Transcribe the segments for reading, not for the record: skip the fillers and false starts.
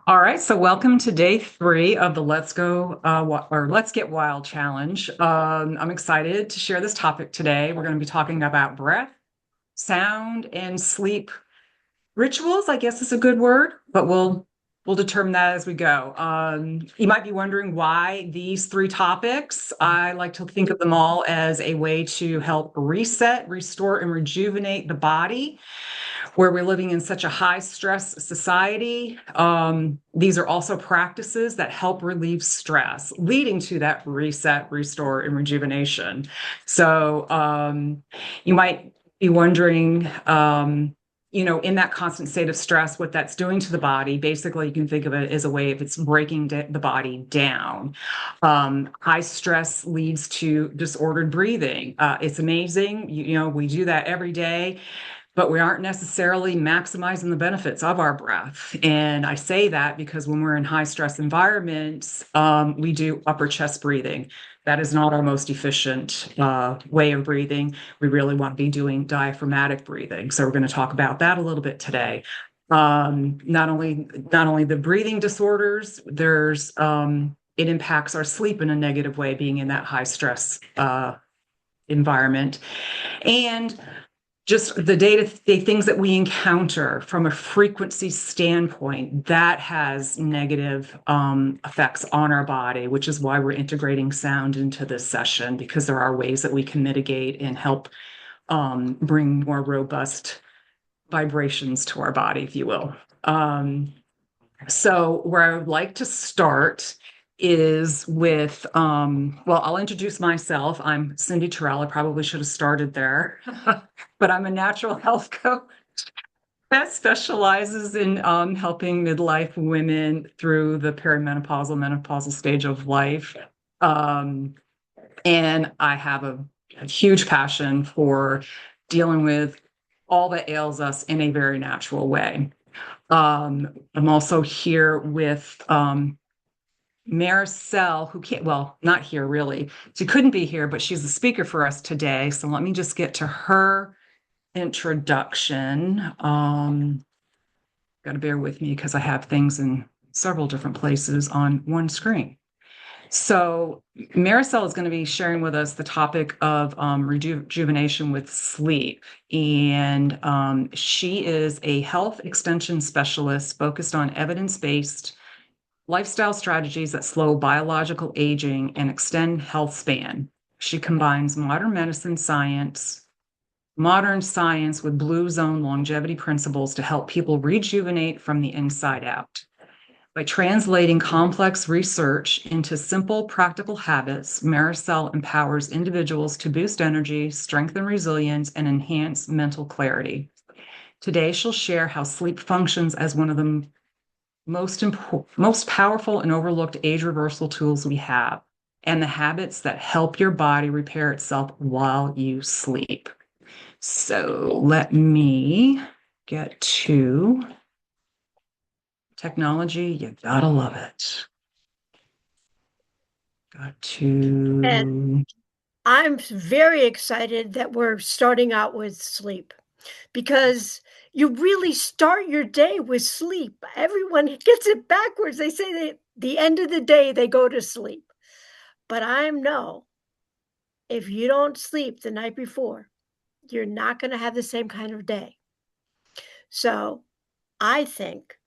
All right, so welcome to day 3 of the Let's Get Wild challenge. I'm excited to share this topic today. We're going to be talking about breath, sound, and sleep rituals. I guess is a good word, but we'll determine that as we go. You might be wondering why these 3 topics. I like to think of them all as a way to help reset, restore, and rejuvenate the body where we're living in such a high stress society. These are also practices that help relieve stress, leading to that reset, restore, and rejuvenation. So you might be wondering, in that constant state of stress, what that's doing to the body. Basically, you can think of it as a way if it's breaking the body down. High stress leads to disordered breathing. It's amazing. We do that every day, but we aren't necessarily maximizing the benefits of our breath. And I say that because when we're in high stress environments, we do upper chest breathing. That is not our most efficient way of breathing. We really want to be doing diaphragmatic breathing. So we're going to talk about that a little bit today. Not only the breathing disorders, it impacts our sleep in a negative way, being in that high stress environment. And just the day-to-day things that we encounter from a frequency standpoint, that has negative effects on our body, which is why we're integrating sound into this session, because there are ways that we can mitigate and help bring more robust vibrations to our body, if you will. So where I would like to start is with, I'll introduce myself. I'm Cindy Terrell. I probably should have started there, but I'm a natural health coach that specializes in helping midlife women through the perimenopausal, menopausal stage of life. And I have a huge passion for dealing with all that ails us in a very natural way. I'm also here with Maricel, who can't, well, not here really. She couldn't be here, but she's the speaker for us today. So let me just get to her introduction. Got to bear with me because I have things in several different places on one screen. So Maricel is going to be sharing with us the topic of rejuvenation with sleep. And she is a health extension specialist focused on evidence-based lifestyle strategies that slow biological aging and extend health span. She combines modern science with blue zone longevity principles to help people rejuvenate from the inside out. By translating complex research into simple, practical habits, Maricel empowers individuals to boost energy, strengthen resilience, and enhance mental clarity. Today, she'll share how sleep functions as one of the most powerful and overlooked age reversal tools we have, and the habits that help your body repair itself while you sleep. So let me get to technology. You gotta love it. Got And to. I'm very excited that we're starting out with sleep because you really start your day with sleep. Everyone gets it backwards. They say that the end of the day they go to sleep. But I know if you don't sleep the night before, you're not going to have the same kind of day. So I think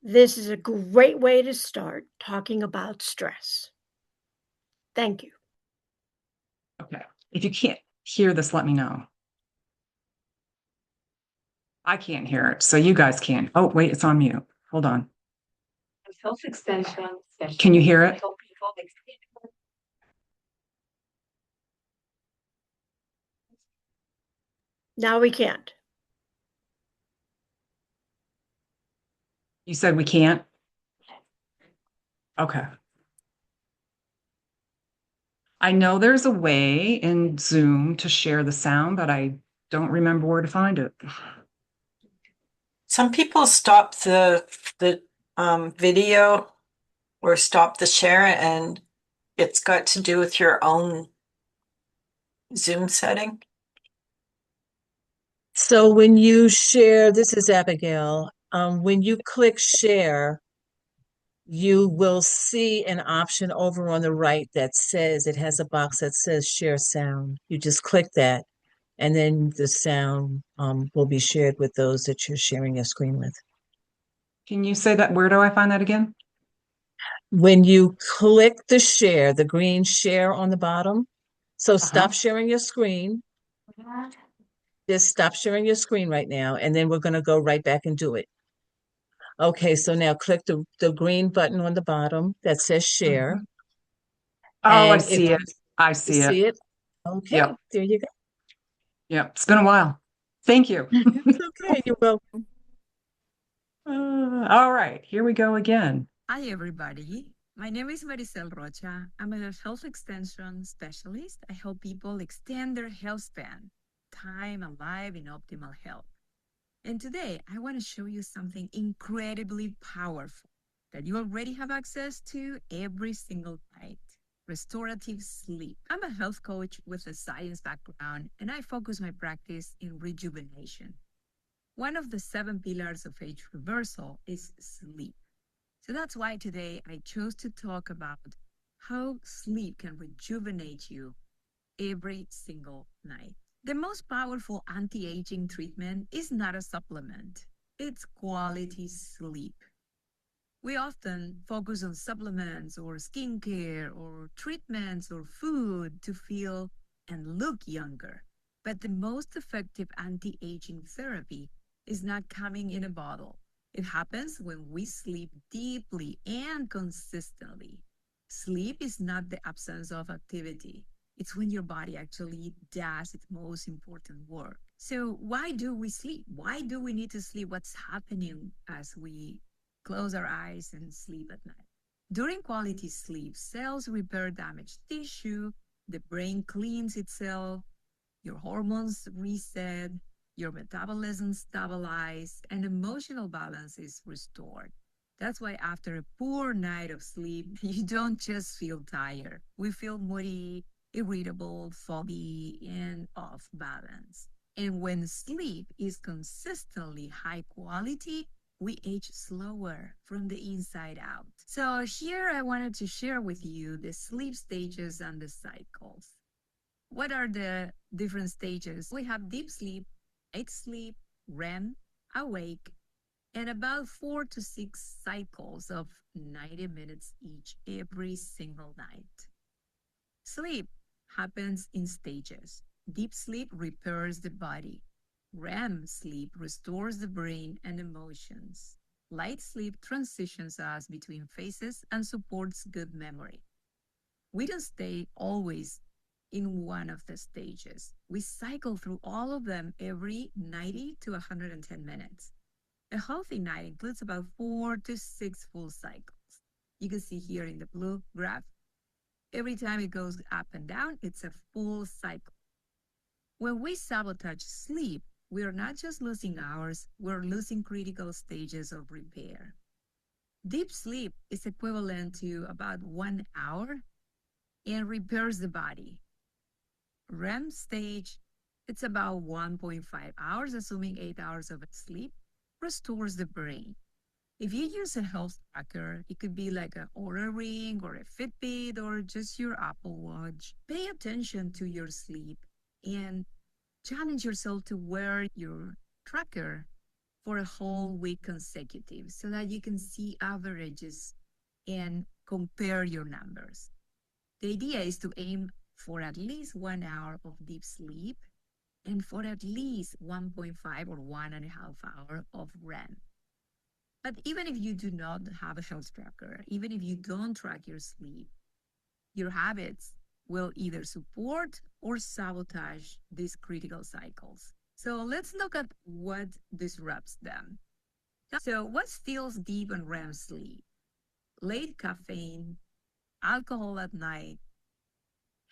this is a great way to start talking about stress. Thank you. Okay. If you can't hear this, let me know. I can't hear it, so you guys can. Oh, wait, it's on mute. Hold on. Health extension session. Can you hear it? Now we can't. You said we can't? Okay. I know there's a way in Zoom to share the sound, but I don't remember where to find it. Some people stop the video or stop the share, and it's got to do with your own Zoom setting. So when you share, this is Abigail. When you click share, you will see an option over on the right that says, it has a box that says share sound. You just click that, and then the sound will be shared with those that you're sharing your screen with. Can you say that? Where do I find that again? When you click the share, the green share on the bottom, so stop Uh-huh. sharing your screen. Just stop sharing your screen right now, and then we're going to go right back and do it. Okay, so now click the green button on the bottom that says share. Mhm. Oh, I And if see it. I you see it. see it, okay, Yep. there you go. Yep. It's been a while. Thank you. It's okay, you're welcome. All right, here we go again. Hi, everybody. My name is Maricel Rocha. I'm a health extension specialist. I help people extend their health span, time alive in optimal health. And today, I want to show you something incredibly powerful that you already have access to every single night: restorative sleep. I'm a health coach with a science background, and I focus my practice in rejuvenation. One of the 7 pillars of age reversal is sleep. So that's why today I chose to talk about how sleep can rejuvenate you every single night. The most powerful anti aging treatment is not a supplement, it's quality sleep. We often focus on supplements or skincare or treatments or food to feel and look younger. But the most effective anti aging therapy is not coming in a bottle. It happens when we sleep deeply and consistently. Sleep is not the absence of activity. It's when your body actually does its most important work. So, why do we sleep? Why do we need to sleep? What's happening as we close our eyes and sleep at night? During quality sleep, cells repair damaged tissue, the brain cleans itself, your hormones reset, your metabolism stabilize, and emotional balance is restored. That's why after a poor night of sleep, you don't just feel tired. We feel moody, irritable, foggy, and off balance. And when sleep is consistently high quality, we age slower from the inside out. So, here I wanted to share with you the sleep stages and the cycles. What are the different stages? We have deep sleep, light sleep, REM, awake, and about 4 to 6 cycles of 90 minutes each every single night. Sleep happens in stages. Deep sleep repairs the body. REM sleep restores the brain and emotions. Light sleep transitions us between phases and supports good memory. We don't stay always in one of the stages. We cycle through all of them every 90 to 110 minutes. A healthy night includes about 4 to 6 full cycles. You can see here in the blue graph, every time it goes up and down, it's a full cycle. When we sabotage sleep, we are not just losing hours, we're losing critical stages of repair. Deep sleep is equivalent to about 1 hour and repairs the body. REM stage, it's about 1.5 hours, assuming 8 hours of sleep, restores the brain. If you use a health tracker, it could be like an Oura Ring or a Fitbit or just your Apple Watch. Pay attention to your sleep and challenge yourself to wear your tracker for a whole week consecutive so that you can see averages and compare your numbers. The idea is to aim for at least 1 hour of deep sleep and for at least 1.5 or 1.5 hour of REM. But even if you do not have a health tracker, even if you don't track your sleep, your habits will either support or sabotage these critical cycles. So let's look at what disrupts them. So, what steals deep and REM sleep? Late caffeine, alcohol at night,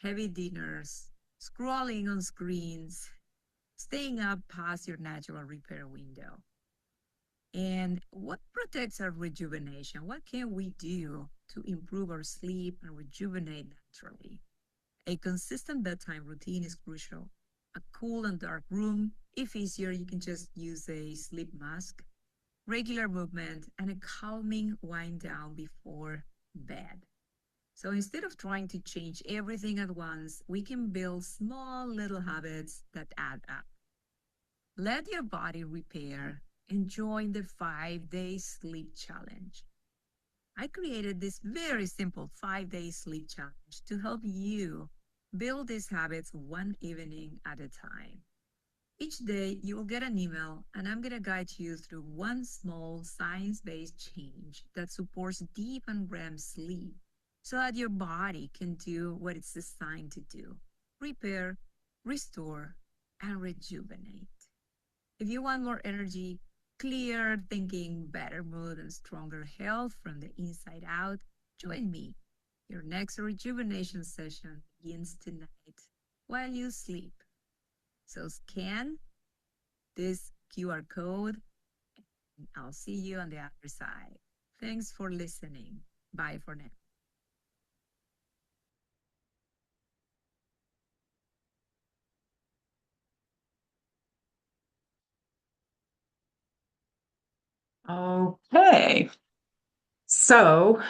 heavy dinners, scrolling on screens, staying up past your natural repair window. And what protects our rejuvenation? What can we do to improve our sleep and rejuvenate naturally? A consistent bedtime routine is crucial. A cool and dark room. If easier, you can just use a sleep mask. regular movement, and a calming wind down before bed. So instead of trying to change everything at once, we can build small little habits that add up. Let your body repair and join the 5-day sleep challenge. I created this very simple 5-day sleep challenge to help you build these habits one evening at a time. Each day, you will get an email, and I'm going to guide you through one small science based change that supports deep and REM sleep so that your body can do what it's designed to do: repair, restore, and rejuvenate. If you want more energy, clear thinking, better mood, and stronger health from the inside out, join me. Your next rejuvenation session begins tonight while you sleep. So scan this QR code, and I'll see you on the other side. Thanks for listening. Bye for now. Okay. So,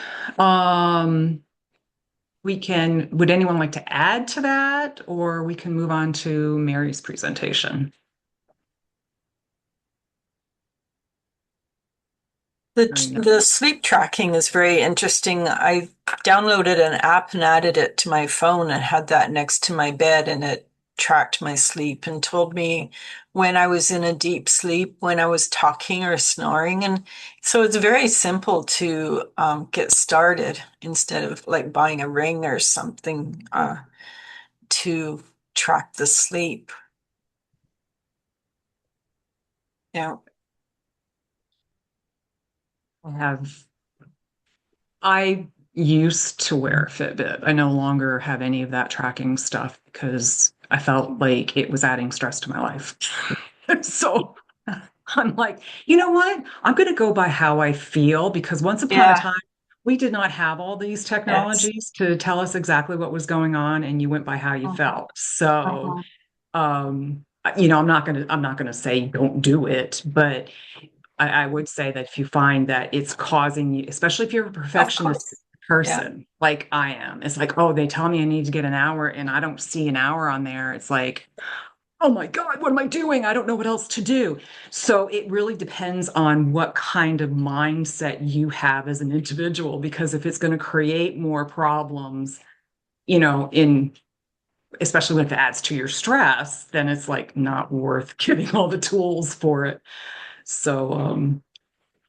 would anyone like to add to that, or we can move on to Mary's presentation? The sleep tracking is very interesting. I downloaded an app and added it to my phone and had that next to my bed, and it tracked my sleep and told me when I was in a deep sleep, when I was talking or snoring. And so it's very simple to get started instead of like buying a ring or something to track the sleep. Yeah. I used to wear a Fitbit. I no longer have any of that tracking stuff because I felt like it was adding stress to my life. So I'm like, you know what? I'm going to go by how I feel, because once upon a Yeah. time, we did not have all these Yes. technologies to tell us exactly what was going on, and you went by how you felt. So, I'm not going to say don't do it, but I would say that if you find that it's causing you, especially if you're a Of perfectionist course. Yeah. person like I am, it's like, oh, they tell me I need to get an hour and I don't see an hour on there. It's like, oh my God, what am I doing? I don't know what else to do. So it really depends on what kind of mindset you have as an individual, because if it's going to create more problems, in especially if it adds to your stress, then it's like not worth giving all the tools for it. So,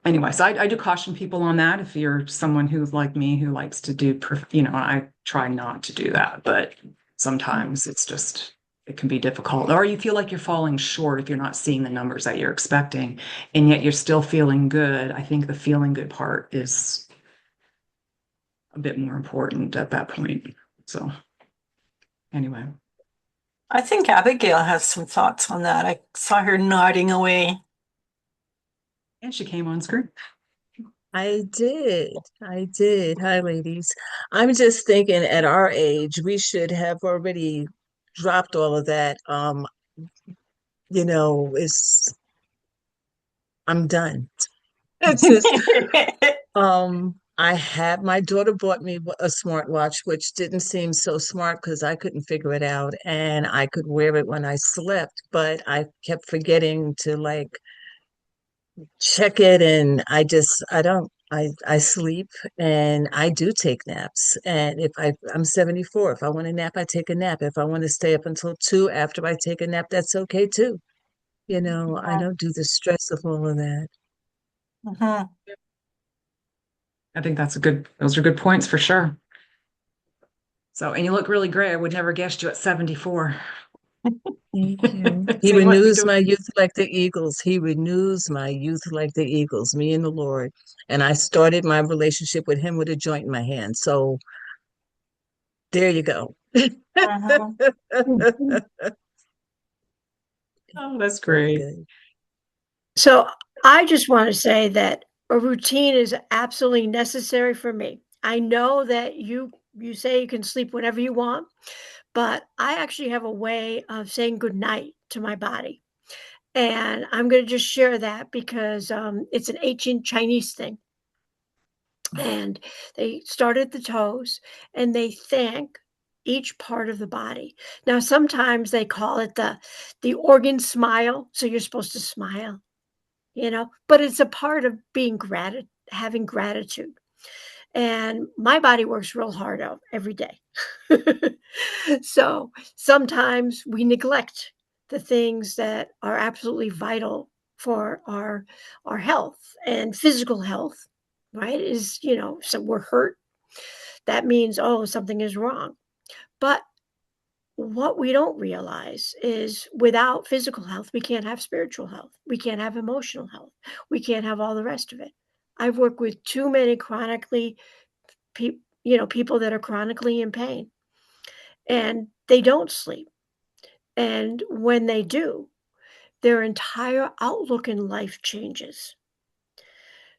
anyway, so I do caution people on that. If you're someone who's like me, who likes to do, I try not to do that, but sometimes it can be difficult, or you feel like you're falling short if you're not seeing the numbers that you're expecting, and yet you're still feeling good. I think the feeling good part is a bit more important at that point. So anyway. I think Abigail has some thoughts on that. I saw her nodding away. And she came on screen. I did. I did. Hi, ladies. I'm just thinking at our age, we should have already dropped all of that. It's I'm done. It's just I had my daughter bought me a smartwatch, which didn't seem so smart because I couldn't figure it out, and I could wear it when I slept, but I kept forgetting to like check it, and I don't I sleep and I do take naps. And I'm 74, if I want a nap, I take a nap. If I want to stay up until 2 after I take a nap, that's okay too. I don't do the stress of all of that. Mhm. I think those are good points for sure. So, and you look really great. I would never guessed you at 74. Thank you. He So you must be renews doing. my youth like the eagles. He renews my youth like the eagles, me and the Lord. And I started my relationship with him with a joint in my hand. So there you go. Mhm. Oh, that's Very great. good. So I just want to say that a routine is absolutely necessary for me. I know that you say you can sleep whenever you want, but I actually have a way of saying good night to my body. And I'm going to just share that because it's an ancient Chinese thing. And they start at the toes and they thank each part of the body. Now, sometimes they call it the organ smile. So you're supposed to smile, but it's a part of being having gratitude. And my body works real hard out every day. So sometimes we neglect the things that are absolutely vital for our health and physical health, right? So we're hurt. That means, oh, something is wrong. But what we don't realize is without physical health, we can't have spiritual health. We can't have emotional health. We can't have all the rest of it. I've worked with too many people that are chronically in pain and they don't sleep. And when they do, their entire outlook in life changes.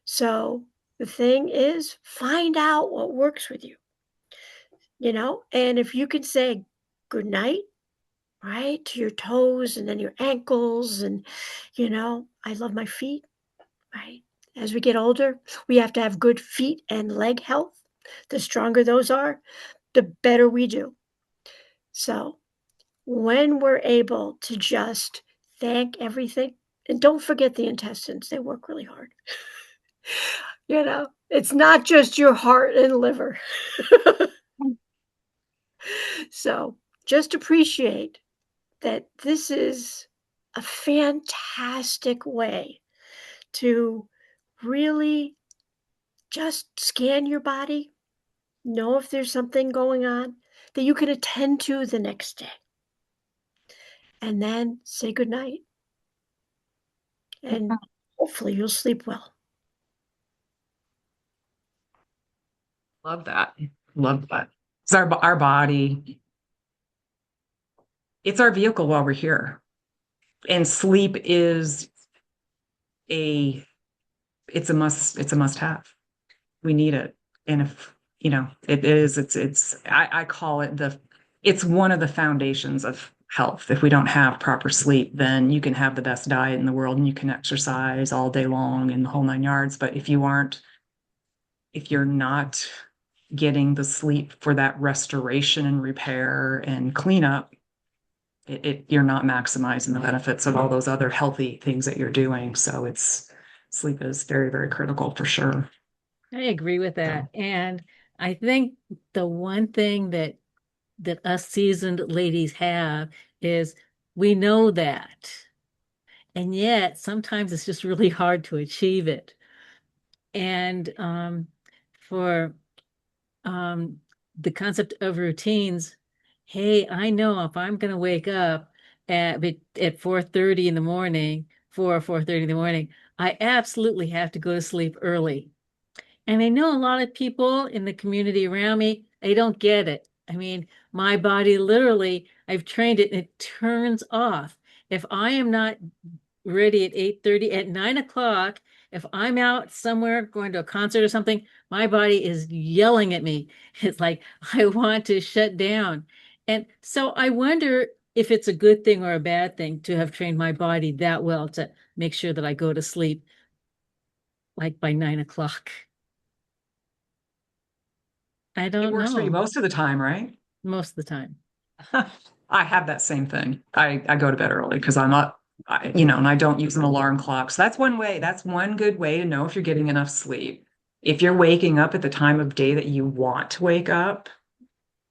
So the thing is, find out what works with you, and if you can say good night, right, to your toes and then your ankles, and, I love my feet, right? As we get older, we have to have good feet and leg health. The stronger those are, the better we do. So when we're able to just thank everything, and don't forget the intestines, they work really hard. It's not just your heart and liver. So just appreciate that this is a fantastic way to really just scan your body, know if there's something going on that you can attend to the next day, and then say goodnight. And hopefully you'll sleep well. Love that. Love that. It's our body, it's our vehicle while we're here. And sleep is a it's a must have. We need it. And if, it is, I call it it's one of the foundations of health. If we don't have proper sleep, then you can have the best diet in the world and you can exercise all day long and the whole 9 yards. But if you're not getting the sleep for that restoration and repair and cleanup, you're not maximizing the benefits of all those other healthy things that you're doing. So sleep is very, very critical for sure. I agree with that. And I think the one thing that us seasoned ladies have is we know that. And yet sometimes it's just really hard to achieve it. And for the concept of routines, hey, I know if I'm going to wake up at 4:30 in the morning, 4 or 4:30 in the morning, I absolutely have to go to sleep early. And I know a lot of people in the community around me, they don't get it. I mean, my body literally, I've trained it and it turns off. If I am not ready at 8:30, at 9 o'clock, if I'm out somewhere going to a concert or something, my body is yelling at me. It's like, I want to shut down. And so I wonder if it's a good thing or a bad thing to have trained my body that well to make sure that I go to sleep like by 9 o'clock. I It don't works for you know. most of the time, right? Most of the time. I have that same thing. I go to bed early because I'm up, and I don't use an alarm clock. So that's one way. That's one good way to know if you're getting enough sleep. If you're waking up at the time of day that you want to wake up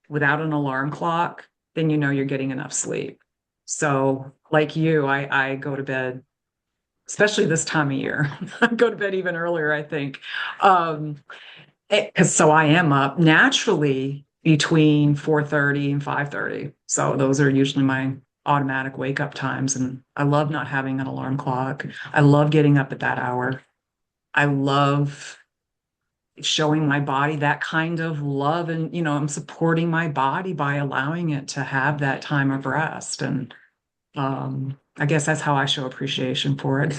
without an alarm clock, then you know you're getting enough sleep. So, like you, I go to bed, especially this time of year. I go to bed even earlier, I think. Um, so I am up naturally between 4:30 and 5:30. So those are usually my automatic wake up times. And I love not having an alarm clock. I love getting up at that hour. I love showing my body that kind of love. And, I'm supporting my body by allowing it to have that time of rest. And I guess that's how I show appreciation for it.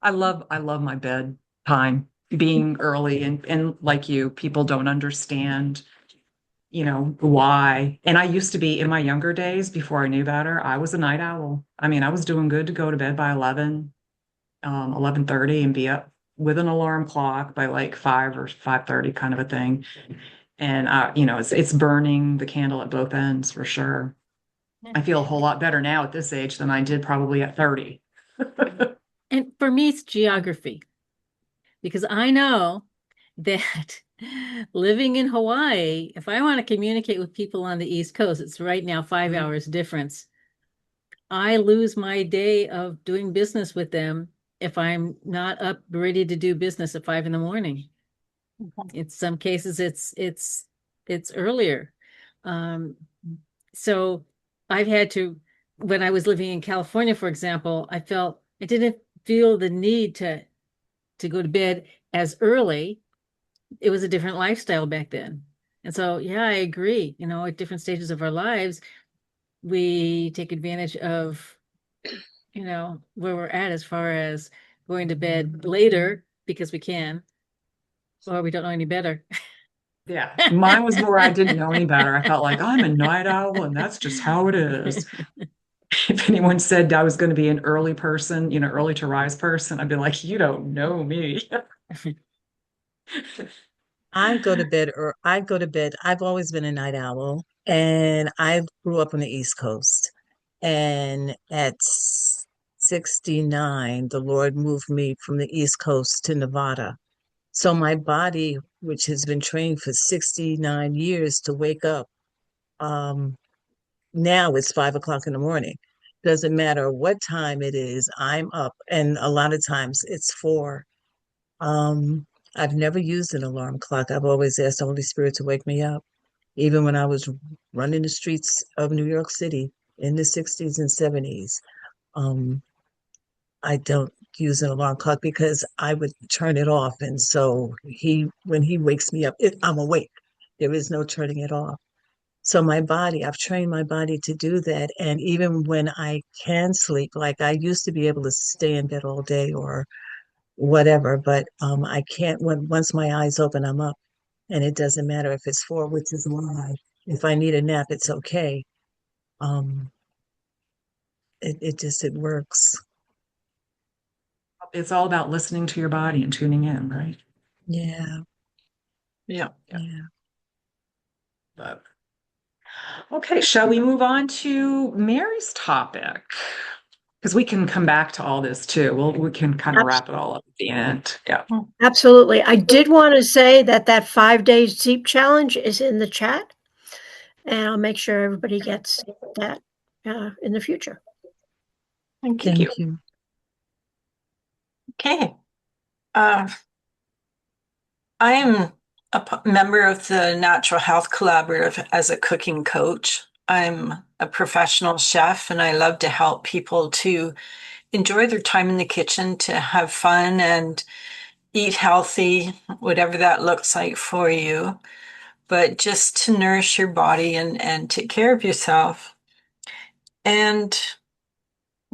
I love my bed time being early and like you, people don't understand, why. And I used to be in my younger days before I knew better, I was a night owl. I mean, I was doing good to go to bed by 11:30 and be up with an alarm clock by like 5 or 5:30 kind of a thing. And it's burning the candle at both ends for sure. I feel a whole lot better now at this age than I did probably at 30. And for me, it's geography, because I know that living in Hawaii, if I want to communicate with people on the East Coast, it's right now 5 hours difference. I lose my day of doing business with them if I'm not up ready to do business at 5 a.m. In some cases, it's earlier. So I've had to, when I was living in California, for example, I didn't feel the need to go to bed as early. It was a different lifestyle back then. And so, yeah, I agree. At different stages of our lives, we take advantage of, where we're at as far as going to bed later because we can, or we don't know any better. Yeah, mine was more I didn't know any better. I felt like I'm a night owl and that's just how it is. If anyone said I was going to be an early person, early to rise person, I'd be like, you don't know me. I go to bed or I go to bed. I've always been a night owl and I grew up on the East Coast. And at 69, the Lord moved me from the East Coast to Nevada. So my body, which has been trained for 69 years to wake up, um, now it's 5 o'clock in the morning. Doesn't matter what time it is, I'm up. And a lot of times it's 4. Um, I've never used an alarm clock. I've always asked the Holy Spirit to wake me up. Even when I was running the streets of New York City in the 60s and 70s, um, I don't use an alarm clock because I would turn it off. And so when he wakes me up, I'm awake. There is no turning it off. So I've trained my body to do that. And even when I can sleep, like I used to be able to stay in bed all day or whatever, but I can't once my eyes open, I'm up. And it doesn't matter if it's 4, which is why if I need a nap, it's okay. Um, it works. It's all about listening to your body and tuning in, right? Yeah. Yeah. Yeah. But okay, shall we move on to Mary's topic? Because we can come back to all this too. We can kind of wrap it all up at the end. Yeah. Absolutely. I did want to say that 5-day sleep challenge is in the chat, and I'll make sure everybody gets that in the future. Thank you. Thank you. Okay. I am a member of the Natural Health Collaborative as a cooking coach. I'm a professional chef and I love to help people to enjoy their time in the kitchen, to have fun and eat healthy, whatever that looks like for you, but just to nourish your body and take care of yourself. And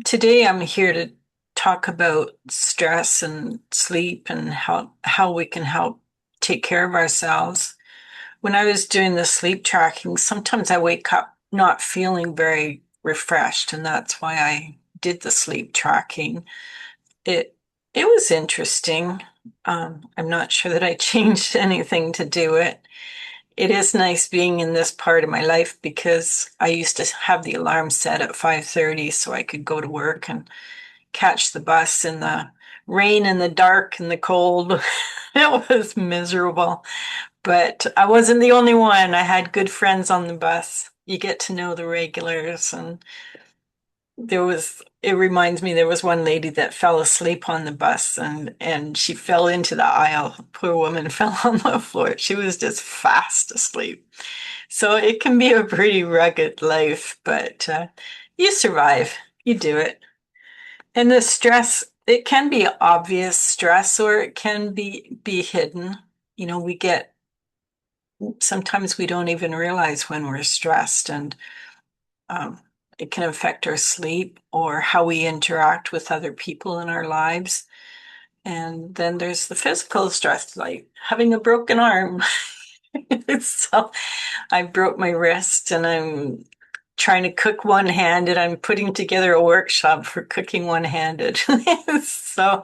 today I'm here to talk about stress and sleep and how we can help take care of ourselves. When I was doing the sleep tracking, sometimes I wake up not feeling very refreshed, and that's why I did the sleep tracking. It it was interesting. I'm not sure that I changed anything to do it. It is nice being in this part of my life because I used to have the alarm set at 5:30 so I could go to work and catch the bus in the rain and the dark and the cold. It was miserable. But I wasn't the only one. I had good friends on the bus. You get to know the regulars. And it reminds me, there was one lady that fell asleep on the bus and she fell into the aisle. Poor woman fell on the floor. She was just fast asleep. So it can be a pretty rugged life, but you survive. You do it. And the stress, it can be obvious stress or it can be hidden. We get sometimes we don't even realize when we're stressed, and it can affect our sleep or how we interact with other people in our lives. And then there's the physical stress, like having a broken arm. So I broke my wrist and I'm trying to cook one-handed. I'm putting together a workshop for cooking one-handed. So,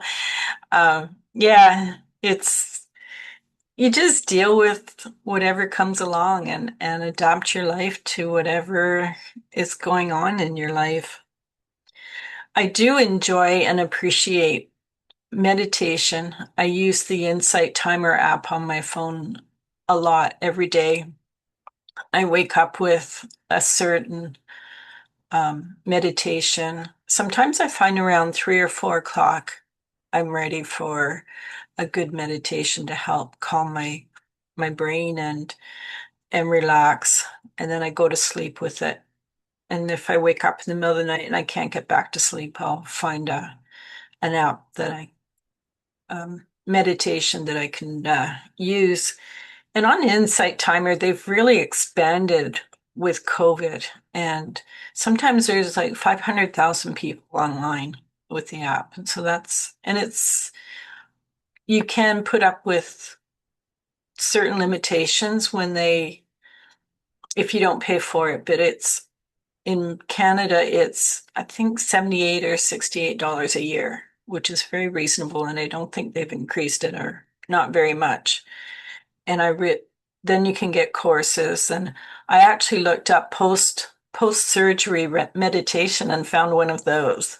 yeah, it's you just deal with whatever comes along and adapt your life to whatever is going on in your life. I do enjoy and appreciate meditation. I use the Insight Timer app on my phone a lot every day. I wake up with a certain meditation. Sometimes I find around 3 or 4 o'clock, I'm ready for a good meditation to help calm my brain and relax. And then I go to sleep with it. And if I wake up in the middle of the night and I can't get back to sleep, I'll find an app that I meditation that I can use. And on Insight Timer, they've really expanded with COVID. And sometimes there's like 500,000 people online with the app. And so you can put up with certain limitations if you don't pay for it. But in Canada, it's, I think, $78 or $68 a year, which is very reasonable. And I don't think they've increased it or not very much. And then you can get courses. And I actually looked up post-surgery meditation and found one of those.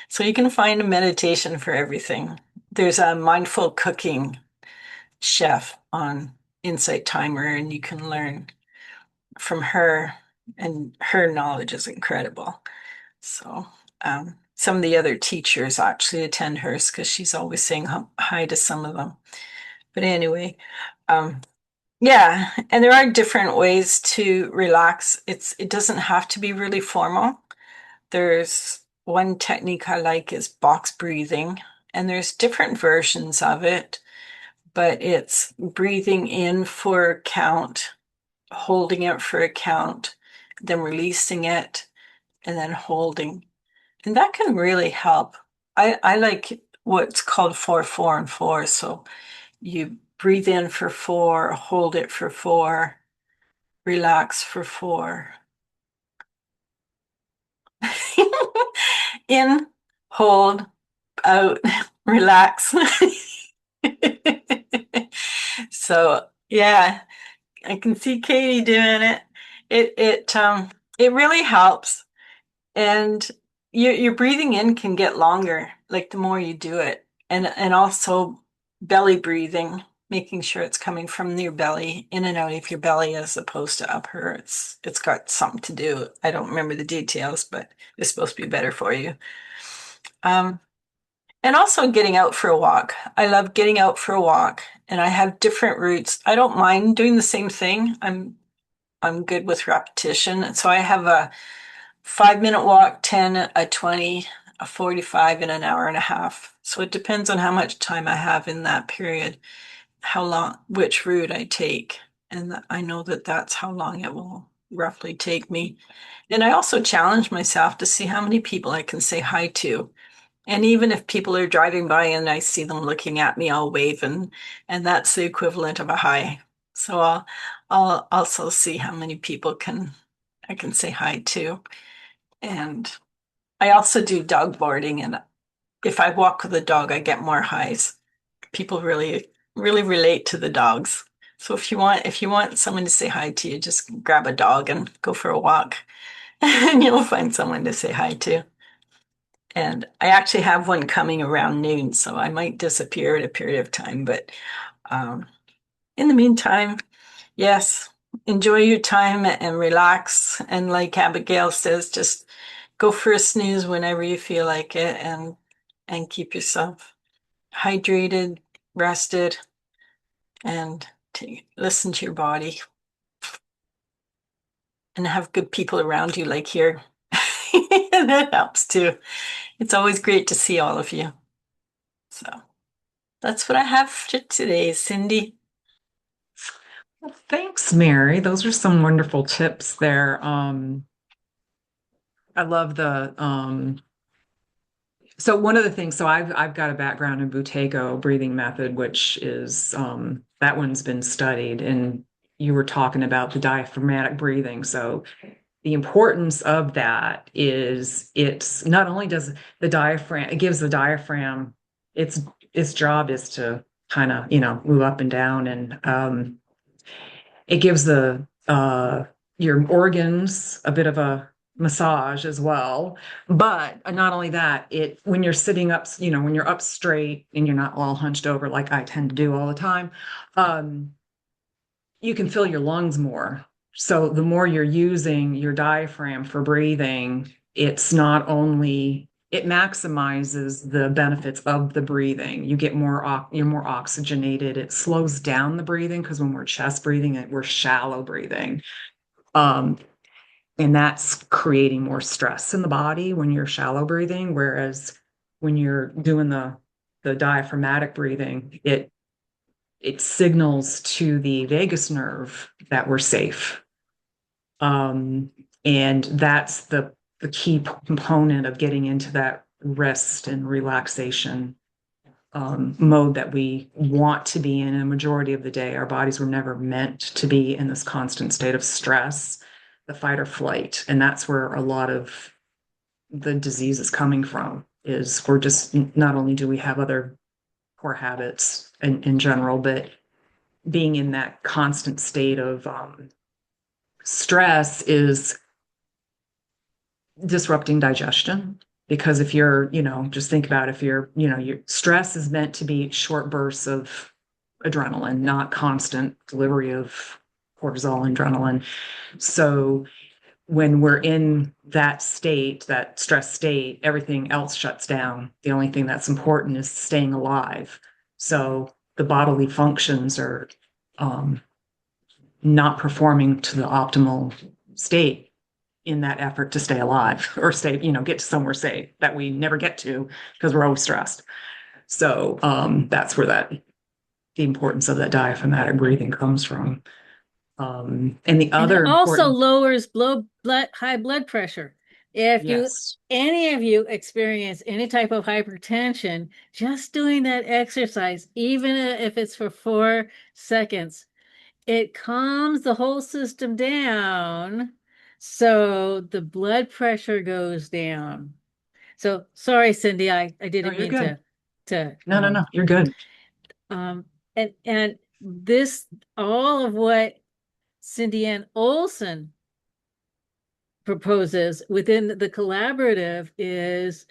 So you can find a meditation for everything. There's a mindful cooking chef on Insight Timer, and you can learn from her, and her knowledge is incredible. So some of the other teachers actually attend hers because she's always saying hi to some of them. But anyway, yeah, and there are different ways to relax. It doesn't have to be really formal. There's one technique I like is box breathing, and there's different versions of it, but it's breathing in for a count, holding it for a count, then releasing it, and then holding. And that can really help. I like what's called 4-4-4. So you breathe in for 4, hold it for 4, relax for 4. In, hold, out, relax. So yeah, I can see Katie doing it. It really helps. And your breathing in can get longer, like the more you do it. And also belly breathing, making sure it's coming from your belly, in and out of your belly as opposed to up here. It's got something to do. I don't remember the details, but it's supposed to be better for you. And also getting out for a walk. I love getting out for a walk, and I have different routes. I don't mind doing the same thing. I'm good with repetition. And so I have a 5-minute walk, 10, a 20, a 45, and an hour and a half. So it depends on how much time I have in that period, how long, which route I take. And I know that that's how long it will roughly take me. And I also challenge myself to see how many people I can say hi to. And even if people are driving by and I see them looking at me, I'll wave, and that's the equivalent of a hi. So I'll also see how many people I can say hi to. And I also do dog boarding, and if I walk with a dog, I get more highs. People really, really relate to the dogs. So if you want someone to say hi to you, just grab a dog and go for a walk, and you'll find someone to say hi to. And I actually have one coming around noon, so I might disappear at a period of time. But in the meantime, yes, enjoy your time and relax. And like Abigail says, just go for a snooze whenever you feel like it, and keep yourself hydrated, rested, and listen to your body, and have good people around you like here. That helps too. It's always great to see all of you. So that's what I have for today, Cindy. Well, thanks, Mary. Those are some wonderful tips there. I love so one of the things, so I've got a background in Buteyko breathing method, which is that one's been studied, and you were talking about the diaphragmatic breathing. So the importance of that is it's not only does the diaphragm, it gives the diaphragm its job is to kind of, move up and down, and it gives the your organs a bit of a massage as well. But not only that, it when you're sitting up, when you're up straight and you're not all hunched over like I tend to do all the time, you can fill your lungs more. So the more you're using your diaphragm for breathing, it's not only it maximizes the benefits of the breathing. You get you're more oxygenated. It slows down the breathing because when we're chest breathing, we're shallow breathing. Um, and that's creating more stress in the body when you're shallow breathing. Whereas when you're doing the diaphragmatic breathing, it signals to the vagus nerve that we're safe. And that's the key component of getting into that rest and relaxation mode that we want to be in a majority of the day. Our bodies were never meant to be in this constant state of stress, the fight or flight. And that's where a lot of the disease is coming from, is we're just, not only do we have other poor habits in general, but being in that constant state of stress is disrupting digestion. Because if you're, just think about if you're, your stress is meant to be short bursts of adrenaline, not constant delivery of cortisol and adrenaline. So when we're in that state, that stress state, everything else shuts down. The only thing that's important is staying alive. So the bodily functions are not performing to the optimal state in that effort to stay alive or stay, get to somewhere safe that we never get to because we're always stressed. So that's where the importance of that diaphragmatic breathing comes from. And the other it also important, lowers high blood pressure. If yes, any of you experience any type of hypertension, just doing that exercise, even if it's for 4 seconds, it calms the whole system down. So the blood pressure goes down. So sorry, Cindy, I didn't mean good. to No, you're good. And this, all of what Cindy Ann Olson proposes within the collaborative is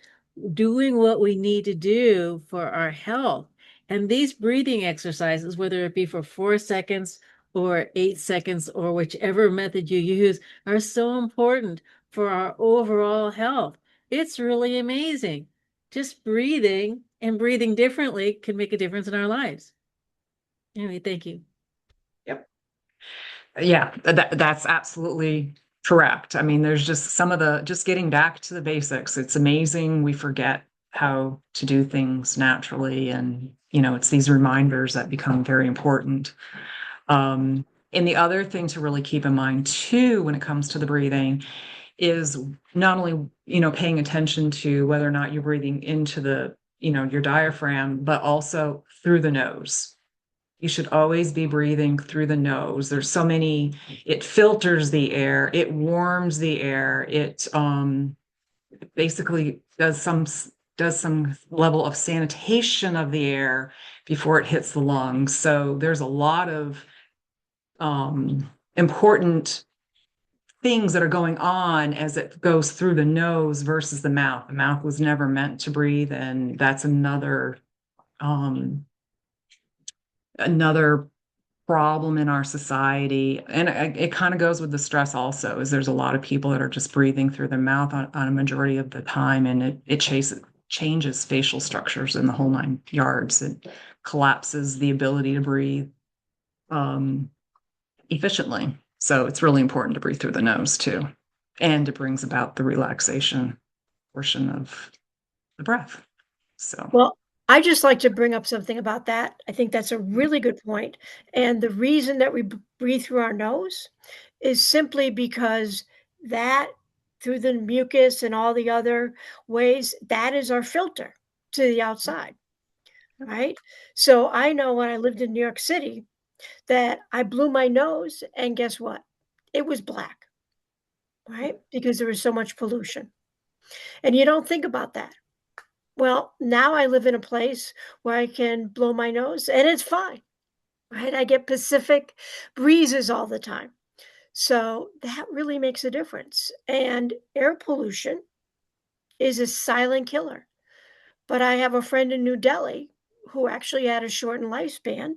doing what we need to do for our health. And these breathing exercises, whether it be for 4 seconds or 8 seconds or whichever method you use, are so important for our overall health. It's really amazing. Just breathing and breathing differently can make a difference in our lives. Anyway, thank you. Yep. Yeah, that's absolutely correct. I mean, there's just just getting back to the basics. It's amazing. We forget how to do things naturally. And, it's these reminders that become very important. And the other thing to really keep in mind too, when it comes to the breathing, is not only, paying attention to whether or not you're breathing into your diaphragm, but also through the nose. You should always be breathing through the nose. There's so many, it filters the air, it warms the air, it basically does some level of sanitation of the air before it hits the lungs. So there's a lot of important things that are going on as it goes through the nose versus the mouth. The mouth was never meant to breathe, and that's another problem in our society. And it kind of goes with the stress also, is there's a lot of people that are just breathing through their mouth on a majority of the time, and it changes facial structures in the whole 9 yards. It collapses the ability to breathe efficiently. So it's really important to breathe through the nose too. And it brings about the relaxation portion of the breath. So, Well, I just like to bring up something about that. I think that's a really good point. And the reason that we breathe through our nose is simply because that, through the mucus and all the other ways, that is our filter to the outside, right? So I know when I lived in New York City, that I blew my nose, and guess what? It was black, right? Because there was so much pollution. And you don't think about that. Well, now I live in a place where I can blow my nose and it's fine, right? I get Pacific breezes all the time. So that really makes a difference. And air pollution is a silent killer. But I have a friend in New Delhi who actually had a shortened lifespan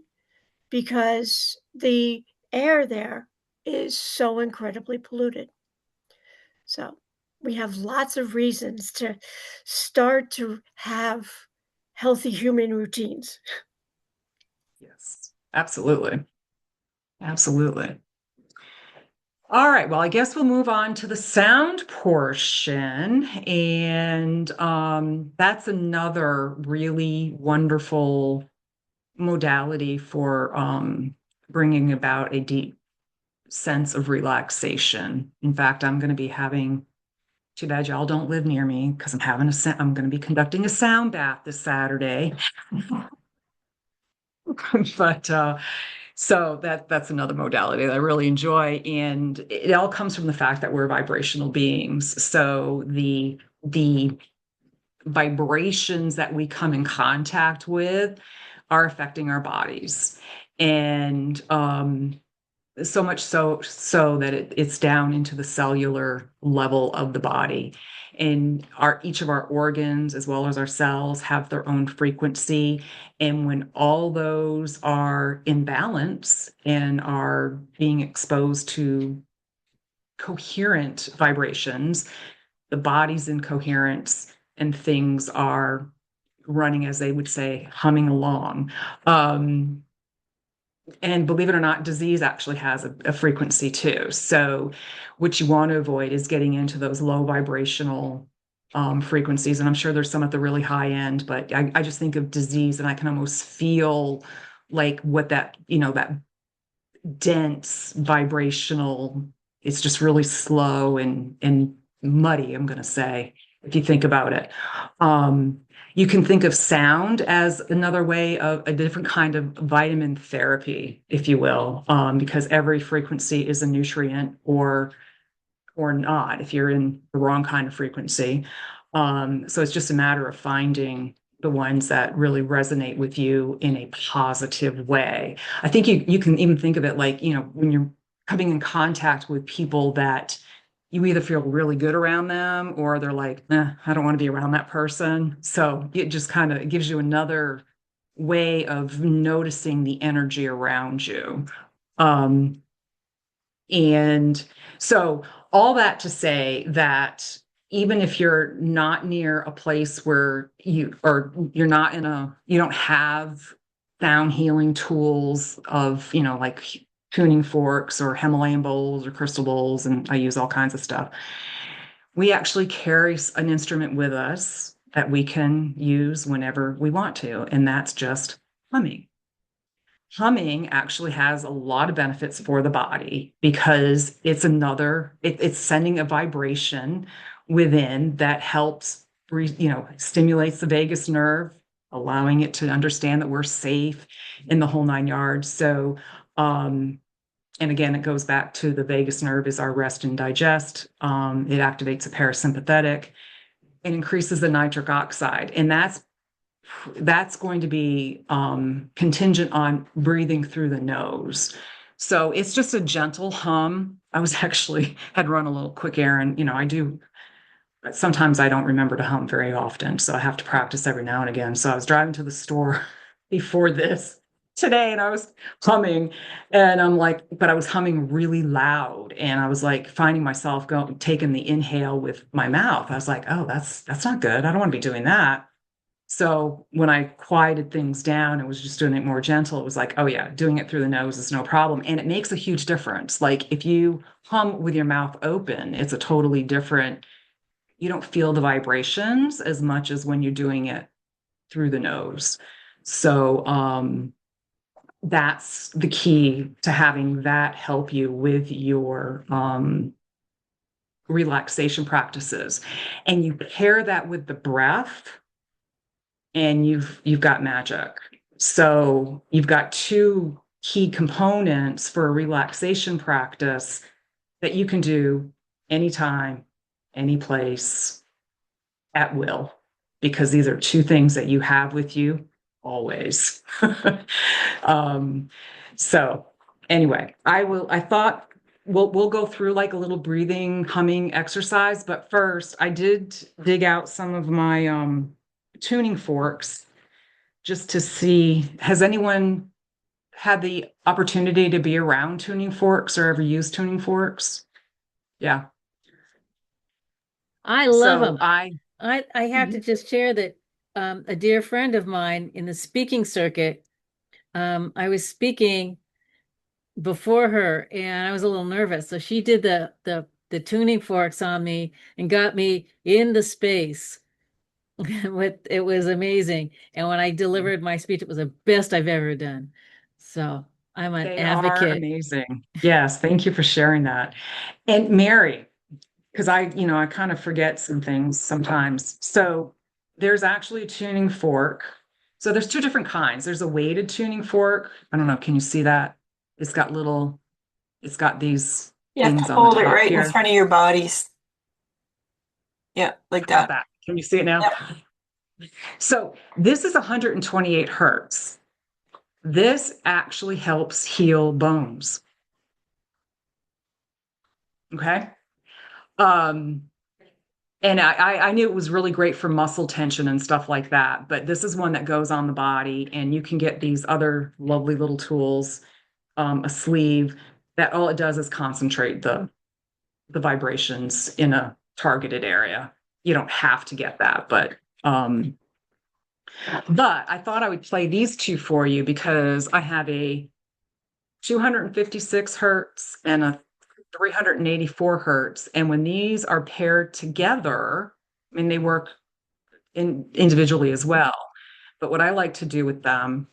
because the air there is so incredibly polluted. So we have lots of reasons to start to have healthy human routines. Yes, absolutely. Absolutely. All right, well, I guess we'll move on to the sound portion. And that's another really wonderful modality for bringing about a deep sense of relaxation. In fact, I'm going to be having, too bad y'all don't live near me because I'm going to be conducting a sound bath this Saturday. But so that's another modality that I really enjoy, and it all comes from the fact that we're vibrational beings. So the vibrations that we come in contact with are affecting our bodies, and so much so that it's down into the cellular level of the body. And each of our organs as well as our cells have their own frequency, and when all those are in balance and are being exposed to coherent vibrations, the body's in coherence and things are running, as they would say, humming along. And believe it or not, disease actually has a frequency too. So what you want to avoid is getting into those low vibrational frequencies. And I'm sure there's some at the really high end, but I just think of disease and I can almost feel like what that, that dense vibrational, it's just really slow and muddy, I'm going to say, if you think about it. You can think of sound as another way of a different kind of vitamin therapy, if you will, because every frequency is a nutrient or not if you're in the wrong kind of frequency. So it's just a matter of finding the ones that really resonate with you in a positive way. I think you can even think of it like, when you're coming in contact with people that you either feel really good around them or they're like, I don't want to be around that person. So it just kind of gives you another way of noticing the energy around you. And so all that to say that even if you're not near a place where you're not you don't have sound healing tools of, like tuning forks or Himalayan bowls or crystal bowls, and I use all kinds of stuff. We actually carry an instrument with us that we can use whenever we want to, and that's just humming. Humming actually has a lot of benefits for the body because it's sending a vibration within that helps, stimulates the vagus nerve, allowing it to understand that we're safe in the whole nine yards. So, and again, it goes back to the vagus nerve is our rest and digest. It activates the parasympathetic and increases the nitric oxide. And that's going to be contingent on breathing through the nose. So it's just a gentle hum. I was actually had run a little quick errand. Sometimes I don't remember to hum very often, so I have to practice every now and again. So I was driving to the store before this today and I was humming and but I was humming really loud and I was like finding myself taking the inhale with my mouth. I was like, oh, that's not good. I don't want to be doing that. So when I quieted things down and was just doing it more gentle, it was like, oh yeah, doing it through the nose is no problem. And it makes a huge difference. Like if you hum with your mouth open, it's a totally different, you don't feel the vibrations as much as when you're doing it through the nose. So that's the key to having that help you with your relaxation practices. And you pair that with the breath and you've got magic. So you've got two key components for a relaxation practice that you can do anytime, any place, at will, because these are two things that you have with you always. um, so anyway, I thought we'll go through like a little breathing, humming exercise, but first I did dig out some of my tuning forks just to see, has anyone had the opportunity to be around tuning forks or ever used tuning forks? Yeah. I love So them. I have to just share that a dear friend of mine in the speaking circuit, I was speaking before her and I was a little nervous. So she did the tuning forks on me and got me in the space. It was amazing. And when I delivered my speech, it was the best I've ever done. So I'm an they are advocate. amazing. Yes, thank you for sharing that. And Mary, because I kind of forget some things sometimes. So there's actually a tuning fork. So there's two different kinds. There's a weighted tuning fork. I don't know, can you see that? It's got these You have to things on the hold it top right in here. front of your bodies. Yeah, like How about that. that? Can you see it now? Yep. So this is 128 hertz. This actually helps heal bones. Okay. Um, and I knew it was really great for muscle tension and stuff like that, but this is one that goes on the body, and you can get these other lovely little tools, a sleeve that all it does is concentrate the vibrations in a targeted area. You don't have to get that, but I thought I would play these two for you because I have a 256 hertz and a 384 hertz. And when these are paired together, I mean, they work individually as well. But what I like to do with them,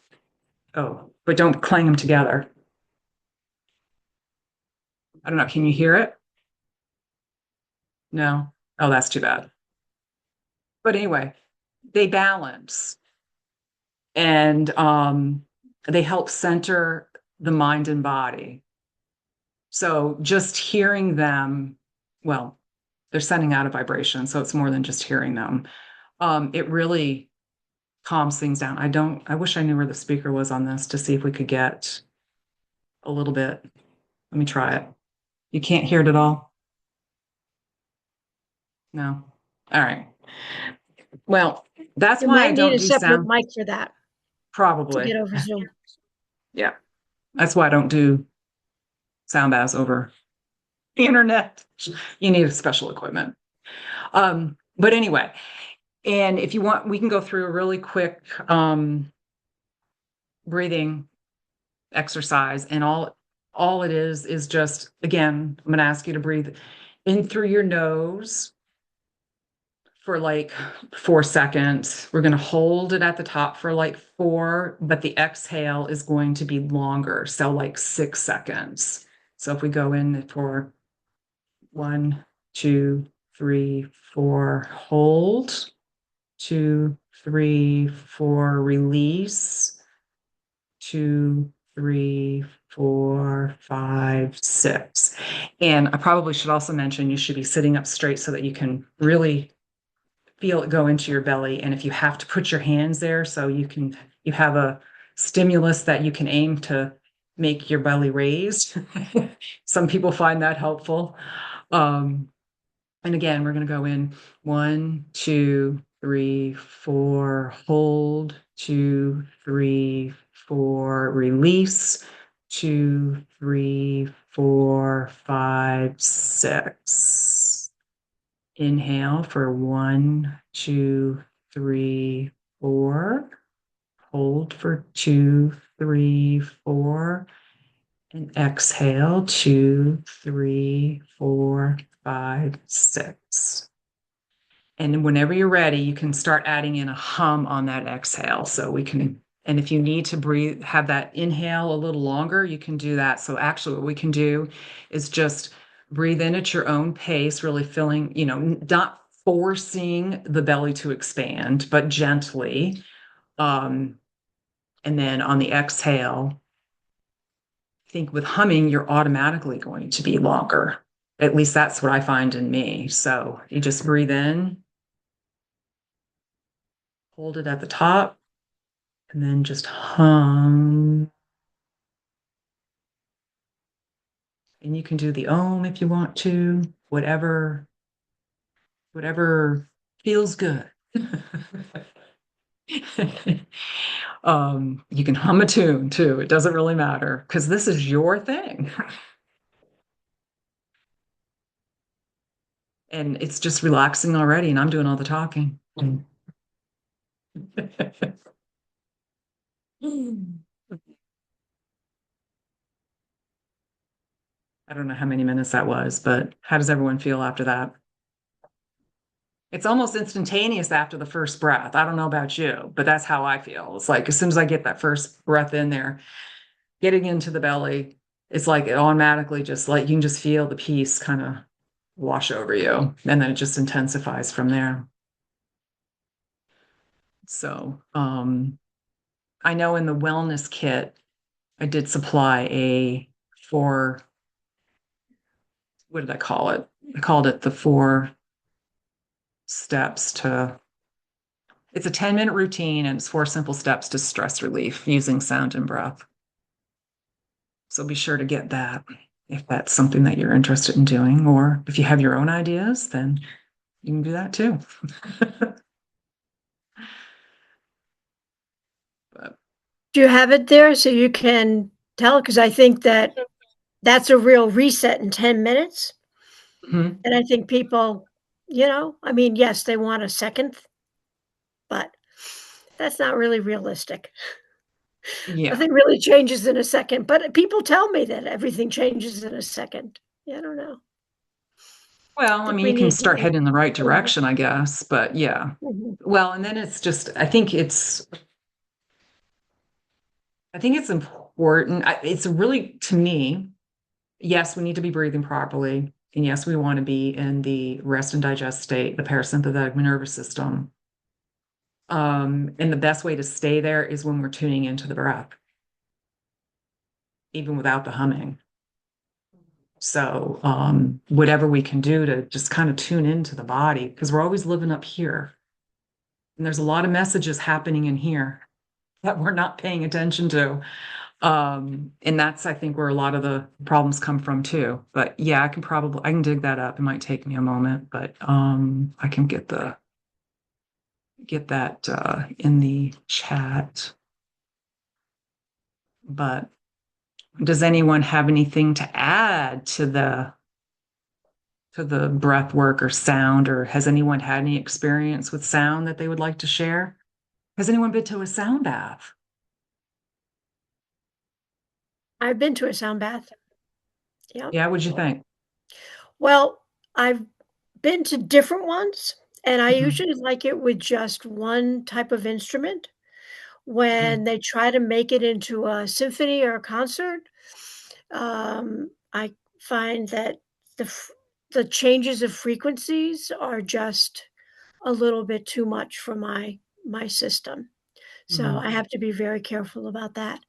oh, but don't clang them together. I don't know. Can you hear it? No. Oh, that's too bad. But anyway, they balance and they help center the mind and body. So just hearing them, well, they're sending out a vibration, so it's more than just hearing them. It really calms things down. I wish I knew where the speaker was on this to see if we could get a little bit. Let me try it. You can't hear it at all? No. All right. Well, that's You why I might need don't a do separate sound, mic for that to probably. get over Zoom. Yeah. That's why I don't do sound baths over the internet. You need special equipment. But anyway, and if you want, we can go through a really quick breathing exercise, and all it is just, again, I'm going to ask you to breathe in through your nose for like 4 seconds. We're going to hold it at the top for like 4, but the exhale is going to be longer, so like 6 seconds. So if we go in for 1, 2, 3, 4, hold, 2, 3, 4, release, 2, 3, 4, 5, 6. And I probably should also mention you should be sitting up straight so that you can really feel it go into your belly. And if you have to put your hands there, so you have a stimulus that you can aim to make your belly raised. Some people find that helpful. Um, and again, we're going to go in 1, 2, 3, 4, hold, 2, 3, 4, release, 2, 3, 4, 5, 6. Inhale for 1, 2, 3, 4. Hold for 2, 3, 4. And exhale, 2, 3, 4, 5, 6. And whenever you're ready, you can start adding in a hum on that exhale. So we can, and if you need to breathe, have that inhale a little longer, you can do that. So actually, what we can do is just breathe in at your own pace, really filling, not forcing the belly to expand, but gently. And then on the exhale, think with humming, you're automatically going to be longer. At least that's what I find in me. So you just breathe in, hold it at the top, and then just hum. And you can do the om if you want to, whatever feels good. You can hum a tune too. It doesn't really matter because this is your thing. And it's just relaxing already, and I'm doing all the talking. I don't know how many minutes that was, but how does everyone feel after that? It's almost instantaneous after the first breath. I don't know about you, but that's how I feel. It's like as soon as I get that first breath in there, getting into the belly, it's like it automatically just like you can just feel the peace kind of wash over you. And then it just intensifies from there. So I know in the wellness kit, I did supply a four, what did I call it? I called it the 4 steps to, it's a 10-minute routine and it's 4 simple steps to stress relief using sound and breath. So be sure to get that if that's something that you're interested in doing, or if you have your own ideas, then you can do that too. But, Do you have it there so you can tell? Because I think that that's a real reset in 10 minutes. mhm. And I think people, I mean, yes, they want a second, but that's not really realistic. Yeah. Nothing really changes in a second, but people tell me that everything changes in a second. Yeah, I don't know. Well, I I think mean, we you can need start more. heading in the right Mhm, direction, I guess, but yeah. mhm. Well, and then it's just, I think it's important. It's really, to me, yes, we need to be breathing properly. And yes, we want to be in the rest and digest state, the parasympathetic nervous system. And the best way to stay there is when we're tuning into the breath, even without the humming. So, whatever we can do to just kind of tune into the body, because we're always living up here. And there's a lot of messages happening in here that we're not paying attention to. And that's, I think, where a lot of the problems come from too. But yeah, I can dig that up. It might take me a moment, but I can get that in the chat. But does anyone have anything to add to the breath work or sound, or has anyone had any experience with sound that they would like to share? Has anyone been to a sound bath? I've been to a sound bath. Yeah. Yeah, what'd you think? Well, I've been to different ones, and I Mhm, usually like it with just one type of instrument. mhm. When they try to make it into a symphony or a concert, I find that the changes of frequencies are just a little bit too much for my system. So Mhm. I have to be very careful about that.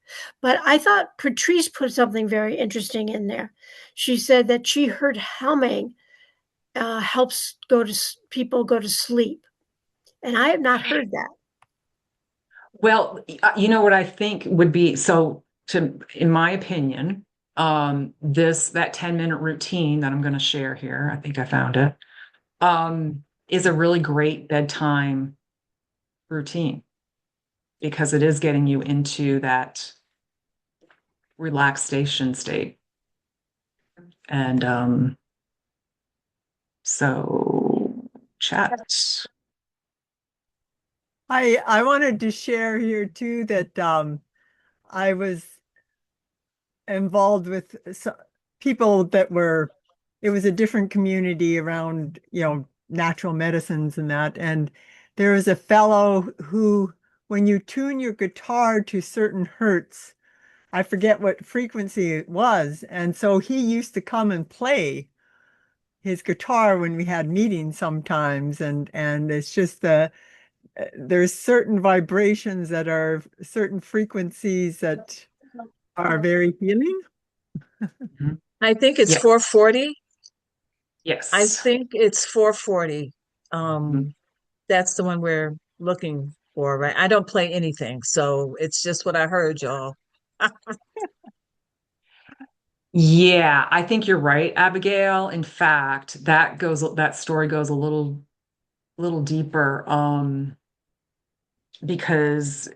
But I thought Patrice put something very interesting in there. She said that she heard humming helps people go to sleep, and I have not heard that. Well, you know what I think would be so in my opinion, that 10-minute routine that I'm going to share here, I think I found it, is a really great bedtime routine because it is getting you into that relaxation state. And so chat. I wanted to share here too that I was involved with people that were, it was a different community around, natural medicines and that. And there was a fellow who, when you tune your guitar to certain hertz, I forget what frequency it was. And so he used to come and play his guitar when we had meetings sometimes. And it's just there's certain vibrations that are certain frequencies that are very healing. Mhm. I think it's Yeah. 440. I Yes. think it's 440. Mhm. That's the one we're looking for, right? I don't play anything, so it's just what I heard, y'all. Yeah, I think you're right, Abigail. In fact, that story goes a little deeper, because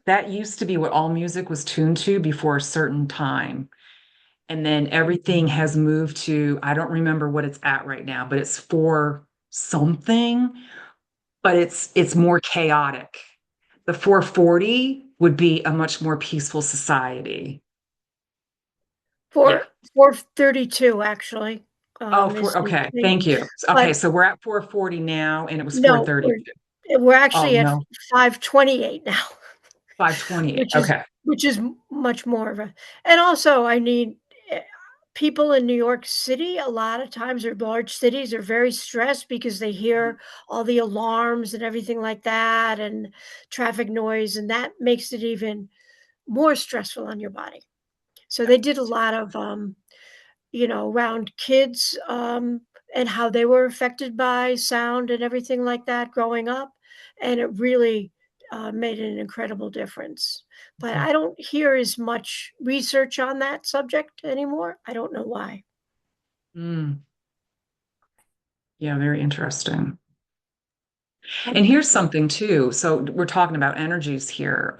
that used to be what all music was tuned to before a certain time. And then everything has moved to, I don't remember what it's at right now, but it's for something, but it's more chaotic. The 440 would be a much more peaceful society. Yeah. 432 actually, Oh, is the okay. thing, Thank you. Okay, but so we're at 440 now, and it was no, 432. we're Oh, actually at no, 528 now, 528. which is Okay. much more of a, and also I need, eh, people in New York City a lot of times, or large cities, are very stressed because they hear all the alarms and everything like that, and traffic noise, and that makes it even more stressful on your body. So they did a lot of, around kids, and how they were affected by sound and everything like that growing up. And it really made an incredible difference. But I don't hear as much research on that subject anymore. I don't know why. Mm, yeah, very interesting. And here's something too. So we're talking about energies here.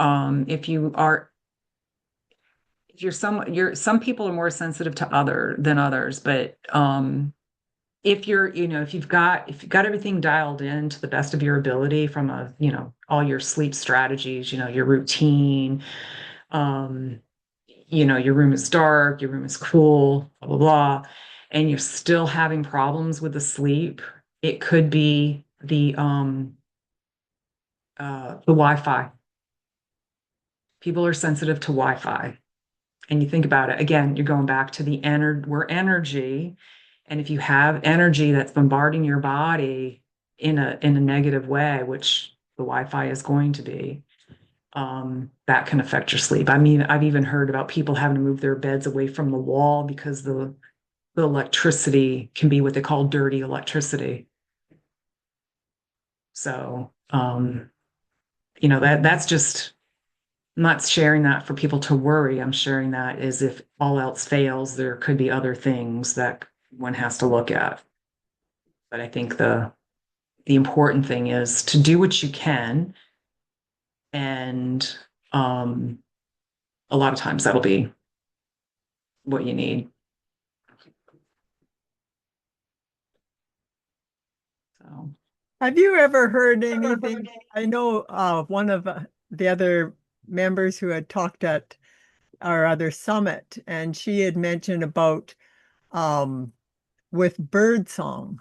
If some people are more sensitive to other than others, but if you've got everything dialed in to the best of your ability from all your sleep strategies, your routine, um, your room is dark, your room is cool, blah, blah, blah, and you're still having problems with the sleep, it could be the Wi-Fi. People are sensitive to Wi-Fi. And you think about it, again, you're going back to we're energy. And if you have energy that's bombarding your body in a negative way, which the Wi-Fi is going to be, that can affect your sleep. I mean, I've even heard about people having to move their beds away from the wall because the electricity can be what they call dirty electricity. So, that's just, I'm not sharing that for people to worry. I'm sharing that as if all else fails, there could be other things that one has to look at. But I think the important thing is to do what you can, and um, a lot of times that'll be what you need. So, Have you ever heard anything? I know one of the other members who had talked at our other summit, and she had mentioned about um, with bird song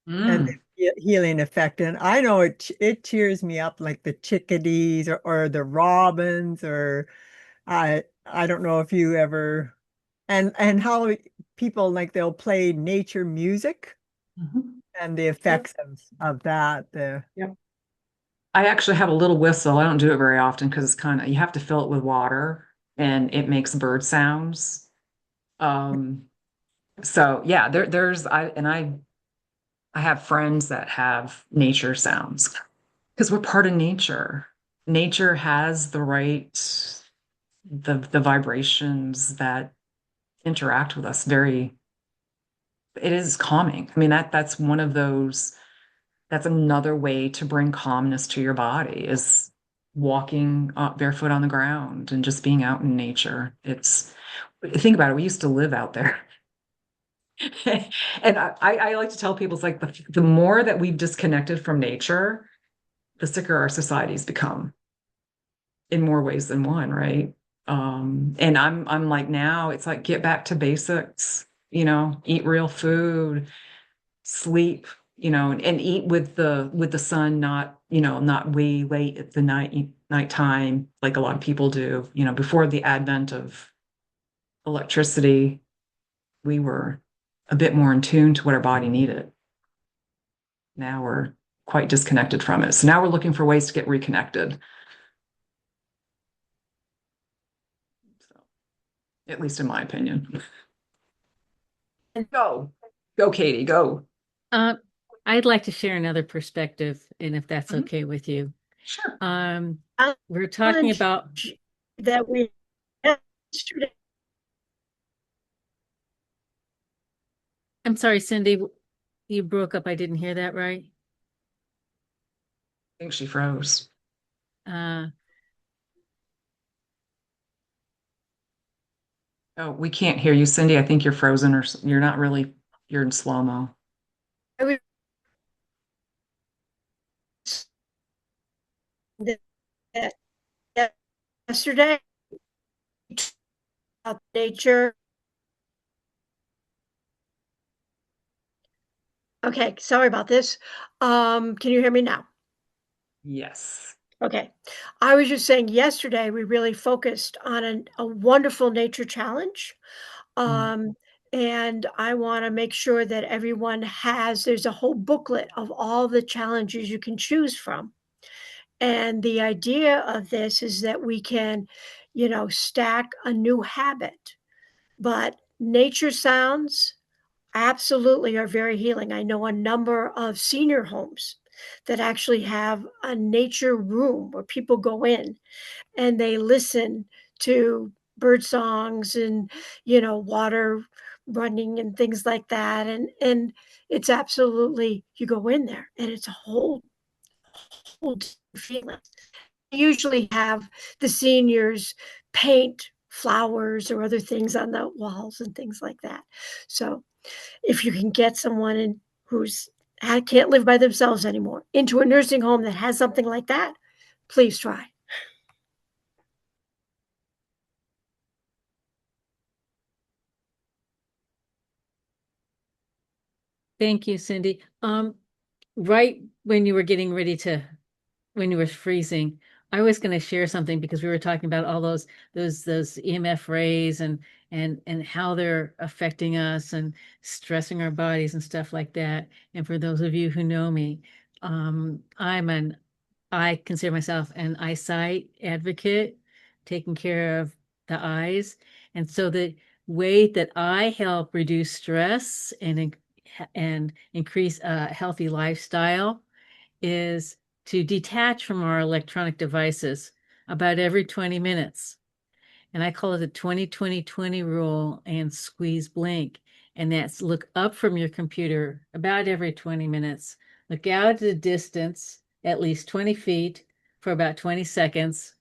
and mm, the healing effect. And I know it cheers me up, like the chickadees or the robins, or I don't know if you ever, and how people like they'll play nature music mhm. and the Yep, effects of that. The yep. I actually have a little whistle. I don't do it very often because it's kind of, you have to fill it with water and it makes bird sounds. Um, so yeah, there's I have friends that have nature sounds because we're part of nature. Nature has the vibrations that interact with us very, it is calming. I mean, that's one of those, that's another way to bring calmness to your body is walking barefoot on the ground and just being out in nature. Think about it, we used to live out there. And I like to tell people it's like the more that we've disconnected from nature, the sicker our societies become in more ways than one, right? And I'm like now it's like get back to basics, eat real food, sleep, and eat with the sun, not way late at the nighttime like a lot of people do. Before the advent of electricity, we were a bit more in tune to what our body needed. Now we're quite disconnected from it. So now we're looking for ways to get reconnected. So, at least in my opinion. Go, go, Katie, go. I'd like to share another perspective, and if that's Mhm. okay with you. Sure. We're talking about that we yesterday. I'm sorry, Cindy, you broke up. I didn't hear that right. I think she froze. Uh, Oh, we can't hear you, Cindy. I think you're frozen or you're not really, you're in slow-mo. I was yesterday about nature. Okay, sorry about this. Can you hear me now? Yes. Okay. I was just saying yesterday we really focused on a wonderful nature challenge. Mm. Um, and I want to make sure that everyone there's a whole booklet of all the challenges you can choose from. And the idea of this is that we can, stack a new habit. But nature sounds absolutely are very healing. I know a number of senior homes that actually have a nature room where people go in and they listen to bird songs and, water running and things like that. And it's absolutely, you go in there and it's a whole different feeling. Usually have the seniors paint flowers or other things on the walls and things like that. So if you can get someone who's can't live by themselves anymore into a nursing home that has something like that, please try. Thank you, Cindy. Right when you were getting ready when you were freezing, I was going to share something because we were talking about all those EMF rays and how they're affecting us and stressing our bodies and stuff like that. And for those of you who know me, I consider myself an eyesight advocate, taking care of the eyes. And so the way that I help reduce stress and increase a healthy lifestyle is to detach from our electronic devices about every 20 minutes. And I call it the 20-20-20 rule and squeeze blink. And that's look up from your computer about every 20 minutes, look out at a distance, at least 20 feet for about 20 seconds,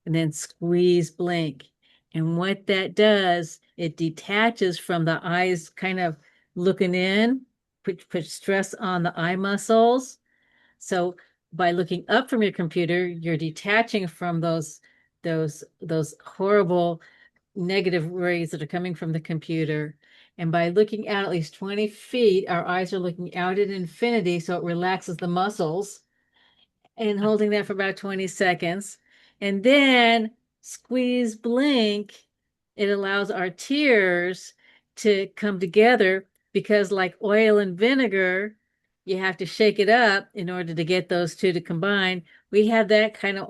and then squeeze blink. And what that does, it detaches from the eyes kind of looking in, put stress on the eye muscles. So by looking up from your computer, you're detaching from those horrible negative rays that are coming from the computer. And by looking out at least 20 feet, our eyes are looking out at infinity, so it relaxes the muscles, and holding that for about 20 seconds. And then squeeze blink, it allows our tears to come together because, like oil and vinegar, you have to shake it up in order to get those two to combine. We have that kind of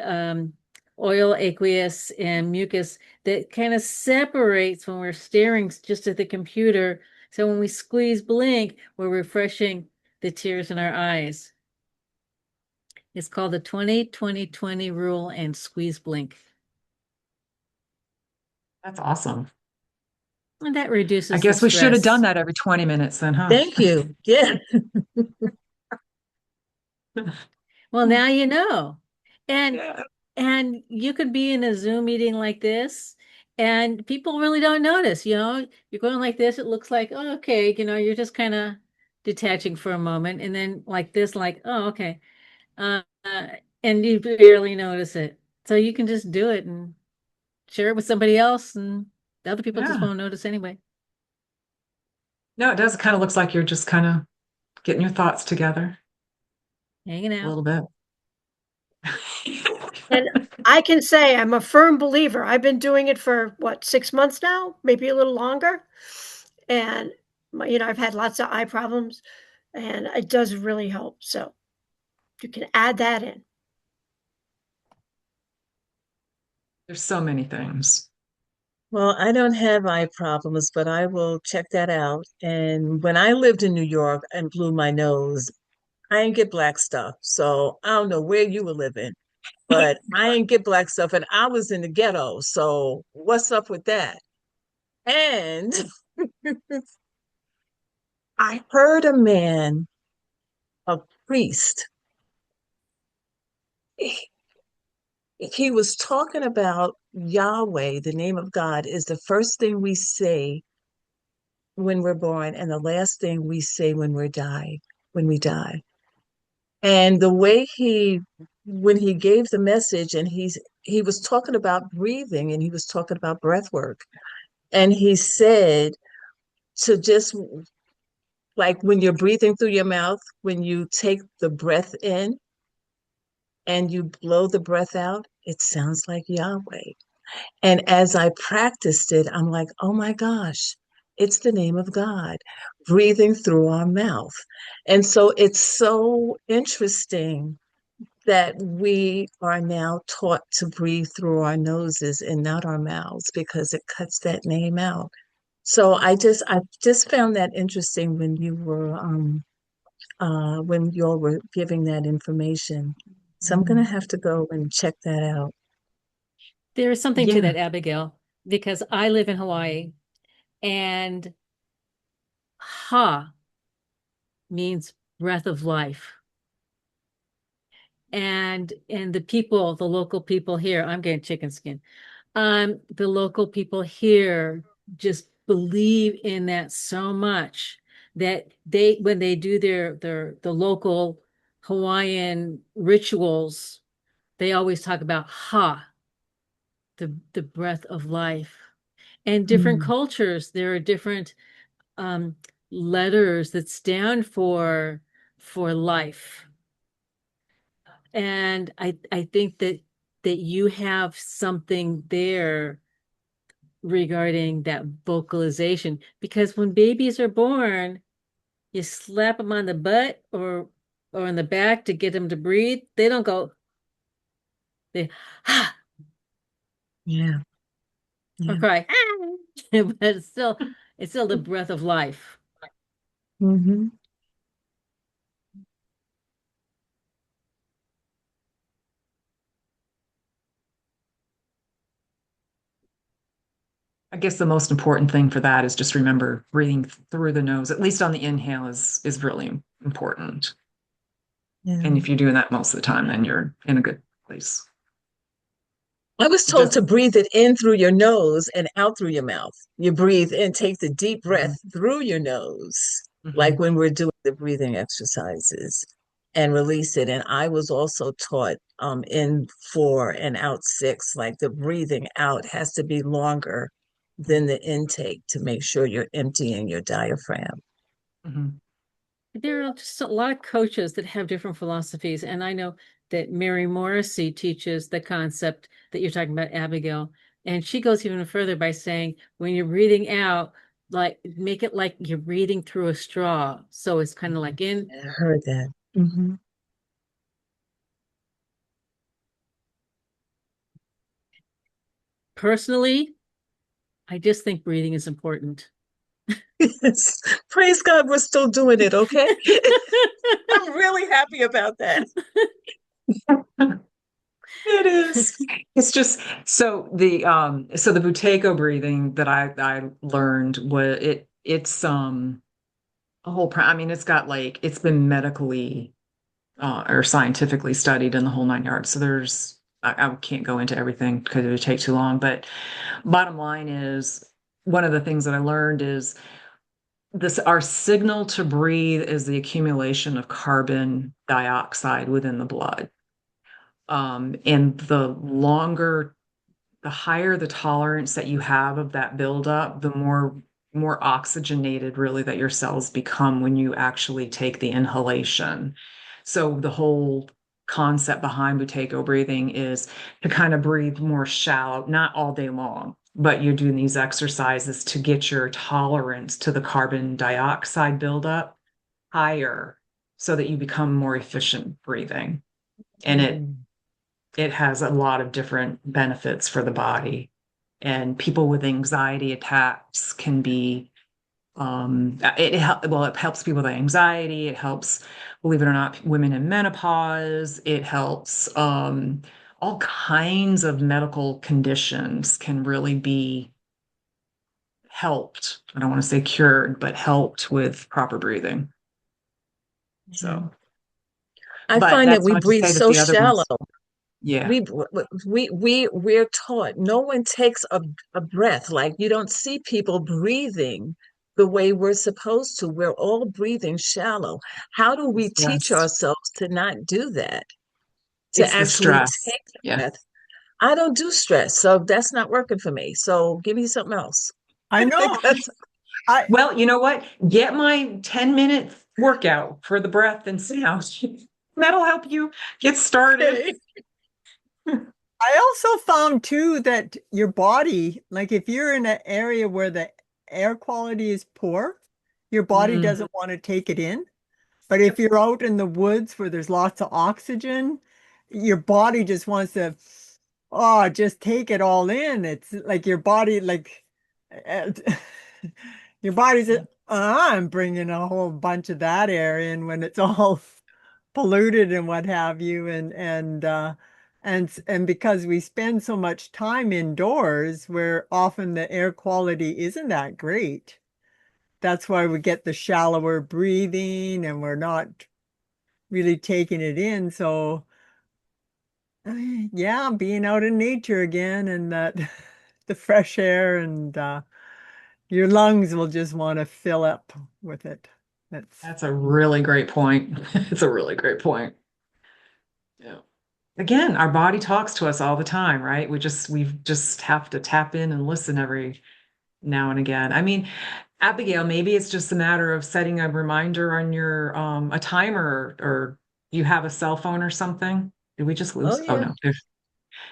um, oil aqueous and mucus that kind of separates when we're staring just at the computer. So when we squeeze blink, we're refreshing the tears in our eyes. It's called the 20-20-20 rule and squeeze blink. That's awesome. And that I reduces the guess we should have done stress. that every 20 minutes then, huh? Thank you. Yeah. Well, now you know. And Yeah. and you could be in a Zoom meeting like this, and people really don't notice, You're going like this, it looks like, oh, okay, you're just kind of detaching for a moment, and then like this, like, oh, okay. Uh, and you barely notice it. So you can just do it and share it with somebody else, and the other people just Yeah. won't notice anyway. No, it does. It kind of looks like you're just kind of getting your thoughts together Hanging a out. little bit. And I can say I'm a firm believer. I've been doing it for 6 months now, maybe a little longer. And I've had lots of eye problems and it does really help. So you can add that in. There's so many things. Well, I don't have eye problems, but I will check that out. And when I lived in New York and blew my nose, I ain't get black stuff. So I don't know where you were living, but I ain't get black stuff. And I was in the ghetto. So what's up with that? And I heard a man, a priest, he he was talking about Yahweh, the name of God, is the first thing we say when we're born and the last thing we say when we die. And the way when he gave the message and he was talking about breathing and he was talking about breath work. And he said to just like when you're breathing through your mouth, when you take the breath in and you blow the breath out, it sounds like Yahweh. And as I practiced it, I'm like, oh my gosh, it's the name of God breathing through our mouth. And so it's so interesting that we are now taught to breathe through our noses and not our mouths because it cuts that name out. So I just found that interesting when you all were giving that information. So I'm gonna have to go and check that out. There is something to Yeah. that, Abigail, because I live in Hawaii and ha means breath of life. And the people, the local people here, I'm getting chicken skin. The local people here just believe in that so much that they when they do the local Hawaiian rituals, they always talk about ha, the breath of life. And different Mm. cultures, there are different um, letters that stand for life. And I think that you have something there regarding that vocalization because when babies are born, you slap them on the butt or on the back to get them to breathe. They don't go, they ah, Yeah, or yeah. cry, ah, but it's still the breath of life. Hmm. I guess the most important thing for that is just remember breathing through the nose, at least on the inhale, is really important. And Yeah. if you're doing that most of the time, then you're in a good place. I was told Just to breathe it in through your nose and out through your mouth. You breathe in, take the deep breath through your nose, like Mhm. when we're doing the breathing exercises, and release it. And I was also taught in 4 and out 6, like the breathing out has to be longer than the intake to make sure you're emptying your diaphragm. Mhm. There are just a lot of coaches that have different philosophies. And I know that Mary Morrissey teaches the concept that you're talking about, Abigail. And she goes even further by saying when you're breathing out, like make it like you're breathing through a straw. So it's kind of like in. I heard that. Hmm. Personally, I just think breathing is important. Yes. Praise God, we're still doing it, okay? I'm really happy about that. It is. It's just so the Buteyko breathing that I learned was it's a whole I mean it's got like it's been medically or scientifically studied in the whole 9 yards. So I can't go into everything because it would take too long. But bottom line is one of the things that I learned is this our signal to breathe is the accumulation of carbon dioxide within the blood. And the higher the tolerance that you have of that buildup, the more oxygenated really that your cells become when you actually take the inhalation. So the whole concept behind Buteyko breathing is to kind of breathe more shallow, not all day long, but you're doing these exercises to get your tolerance to the carbon dioxide buildup higher so that you become more efficient breathing. And Mm. it has a lot of different benefits for the body. and people with anxiety attacks can be well, it helps people with anxiety. It helps, believe it or not, women in menopause. It helps all kinds of medical conditions can really be helped. I don't want to say cured, but helped with proper breathing. So, I but find that that's we not to breathe say that so the other shallow. ones, yeah, We're taught no one takes a breath. Like you don't see people breathing the way we're supposed to. We're all breathing shallow. How do we teach yes, ourselves to not do that? To it's the actually stress. take the Yeah. breath. I don't do stress, so that's not working for me. So give me something else. I know. Because I Well, you know what? Get my 10-minute workout for the breath and sound. That'll help you get started. okay. I also found too that your body, like if you're in an area where the air quality is poor, your body Mm, doesn't want to take it in. But if you're out in the woods where there's lots of oxygen, your body just wants to, oh, just take it all in. It's like your body, like uh, your body's, I'm bringing a whole bunch of that air in when it's all polluted and what have you. And because we spend so much time indoors, where often the air quality isn't that great. That's why we get the shallower breathing and we're not really taking it in. So, yeah, being out in nature again and that the fresh air and your lungs will just want to fill up with it. That's that's a really great point. It's a really great point. Yeah. Again, our body talks to us all the time, right? We just have to tap in and listen every now and again. I mean, Abigail, maybe it's just a matter of setting a reminder on your a timer, or you have a cell phone or something. Did we just Oh lose? Oh yeah. no.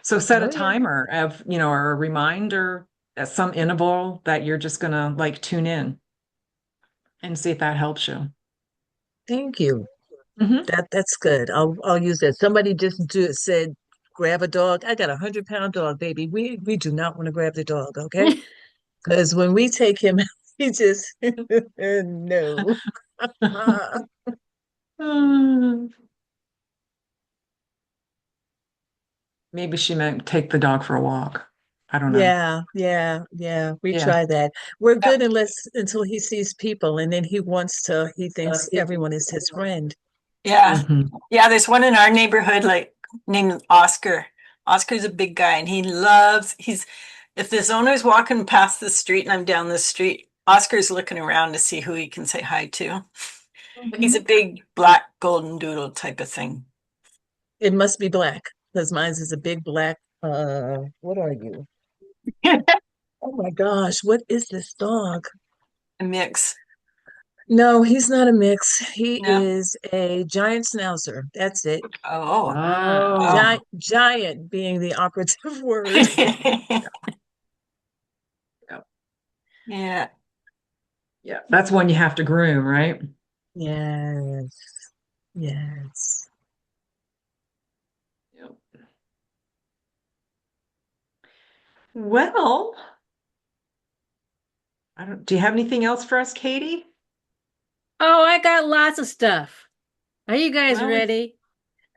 So set a Oh yeah. timer of, or a reminder at some interval that you're just gonna like tune in and see if that helps you. Thank you. Hmm. That's good. I'll use that. Somebody just said grab a dog. I got 100-pound dog, baby. We do not want to grab the dog, okay? Because when we take him out, he just no. Maybe she meant take the dog for a walk. I don't know. Yeah. We Yeah. try that. We're good until he sees people, and then he thinks everyone is his friend. Yeah. Hmm. Yeah, there's one in our neighborhood, like named Oscar. Oscar's a big guy and if this owner's walking past the street and I'm down the street, Oscar's looking around to see who he can say hi to. But he's a big black golden doodle type of thing. It must be black because mine is a big black. What are you? Oh my gosh, what is this dog? A mix. No, he's not a mix. He No. is a giant schnauzer. That's it. Oh. Oh, Oh. Giant being the operative word. yeah. Yeah. Yeah. That's one you have to groom, right? Yes. Yes. Yep. Well, do you have anything else for us, Katie? Oh, I got lots of stuff. Are you guys Well, ready?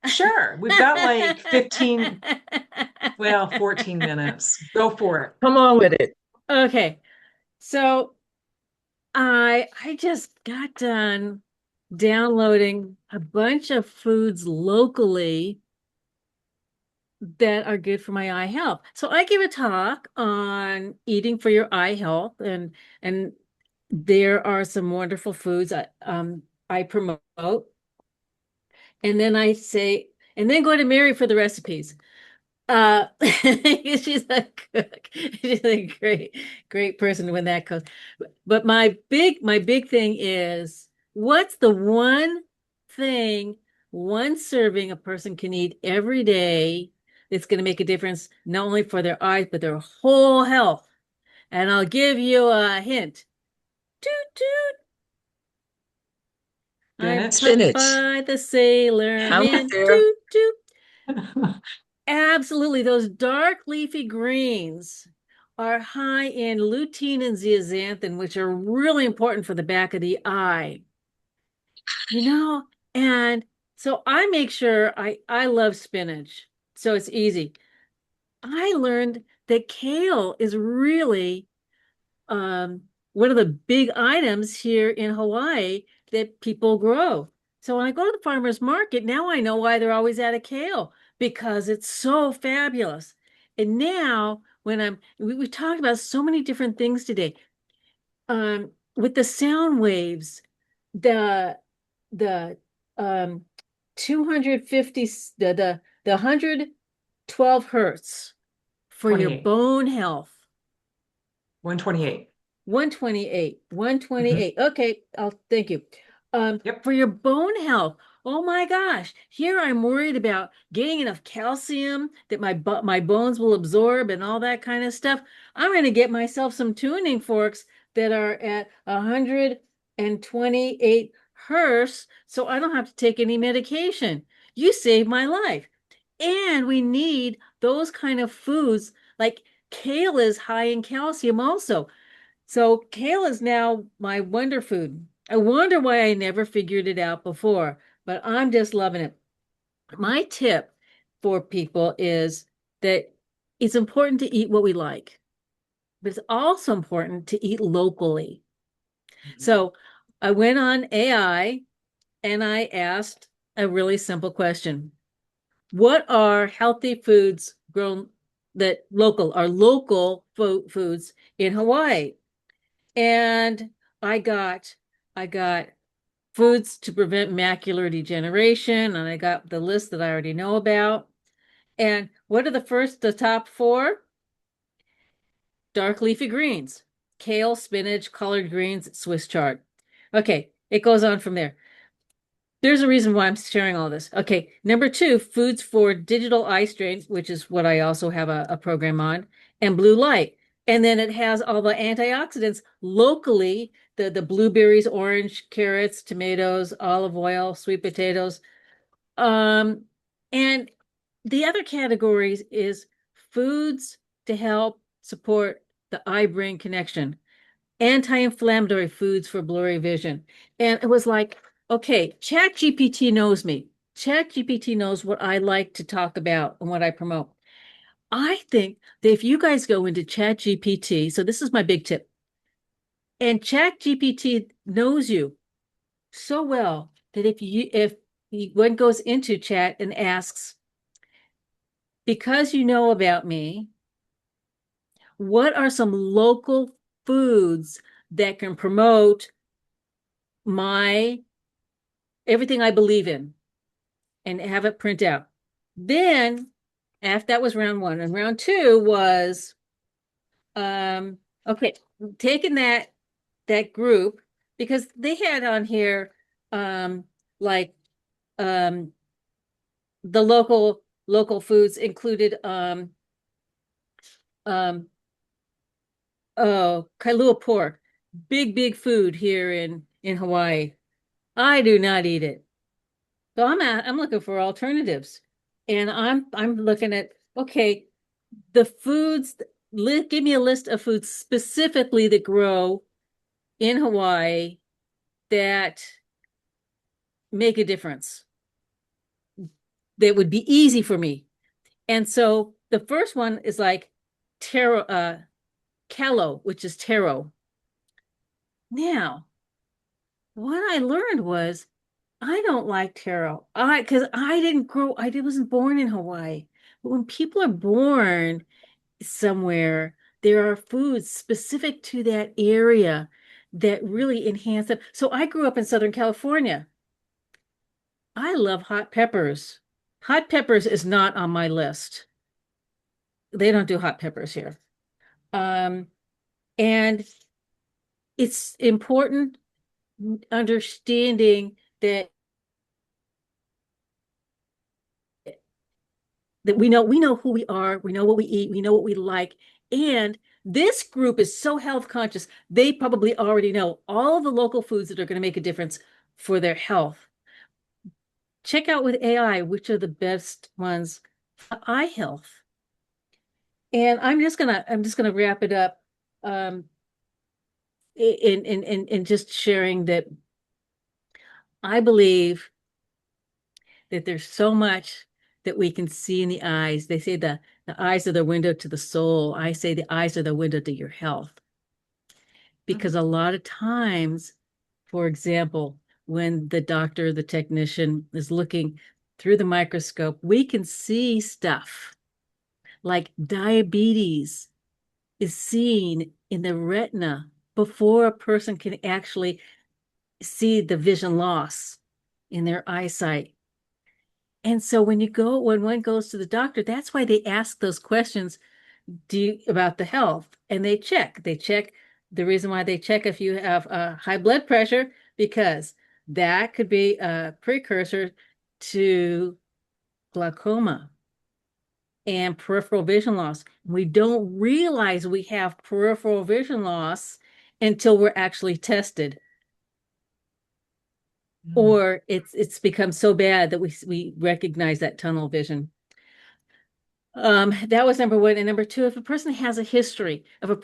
sure. We've got like 15, well, 14 minutes. Go for it. Come on with it. Okay. So I just got done downloading a bunch of foods locally that are good for my eye health. So I give a talk on eating for your eye health, and there are some wonderful foods I promote. And then I say, and then go to Mary for the recipes. She's a cook. She's a great person when that goes. But my big thing is, what's the one serving a person can eat every day that's going to make a difference not only for their eyes but their whole health? And I'll give you a hint. Toot toot. I'm Spinach. Spinach. Popeye the Sailor I'm Man. there. Toot toot. Absolutely. Those dark leafy greens are high in lutein and zeaxanthin, which are really important for the back of the eye. And so I make sure I love spinach, so it's easy. I learned that kale is really one of the big items here in Hawaii that people grow. So when I go to the farmer's market, now I know why they're always out of kale, because it's so fabulous. And now we talked about so many different things today. With the sound waves, the um 250 the 112 hertz for your 28. bone health. 128. 128. 128. Okay, thank you. Yep. For your bone health. Oh my gosh. Here I'm worried about getting enough calcium that my bones will absorb and all that kind of stuff. I'm going to get myself some tuning forks that are at 128 hertz so I don't have to take any medication. You saved my life. And we need those kind of foods. Like kale is high in calcium also. So kale is now my wonder food. I wonder why I never figured it out before, but I'm just loving it. My tip for people is that it's important to eat what we like, but it's also important to eat locally. So I went on AI and I asked a really simple question. What are healthy foods grown that are local foods in Hawaii? And I got foods to prevent macular degeneration, and I got the list that I already know about. And what are the top four? Dark leafy greens, kale, spinach, collard greens, Swiss chard. Okay, it goes on from there. There's a reason why I'm sharing all this. Okay, number 2, foods for digital eye strain, which is what I also have a program on, and blue light. And then it has all the antioxidants locally, the blueberries, orange, carrots, tomatoes, olive oil, sweet potatoes. And the other categories is foods to help support the eye-brain connection, anti-inflammatory foods for blurry vision. And it was like, okay, ChatGPT knows me. ChatGPT knows what I like to talk about and what I promote. I think that if you guys go into ChatGPT, so this is my big tip, and ChatGPT knows you so well that if one goes into chat and asks, because you know about me, what are some local foods that can promote everything I believe in, and have it print out. Then after that was round 1, and round 2 was okay, taking that group, because they had on here like the local foods included kailua pork, big food here in Hawaii. I do not eat it. So I'm looking for alternatives. And I'm looking at, okay, the foods, give me a list of foods specifically that grow in Hawaii that make a difference, that would be easy for me. And so the first one is like kalo, which is taro. Now, what I learned was I don't like taro. Because I wasn't born in Hawaii. But when people are born somewhere, there are foods specific to that area that really enhance them. So I grew up in Southern California. I love hot peppers. Hot peppers is not on my list. They don't do hot peppers here. And it's important understanding that we know who we are, we know what we eat, we know what we like. And this group is so health conscious, they probably already know all of the local foods that are going to make a difference for their health. Check out with AI which are the best ones for eye health. And I'm just gonna wrap it up in just sharing that I believe that there's so much that we can see in the eyes. They say the eyes are the window to the soul. I say the eyes are the window to your health. Because a lot of times, for example, when the doctor, the technician is looking through the microscope, we can see stuff like diabetes is seen in the retina before a person can actually see the vision loss in their eyesight. And so when one goes to the doctor, that's why they ask those questions about the health, and they check. The reason why they check if you have high blood pressure, because that could be a precursor to glaucoma and peripheral vision loss. We don't realize we have peripheral vision loss until we're actually tested, or it's become so bad that we recognize that tunnel vision. That was number one. And number two, if a person has a history of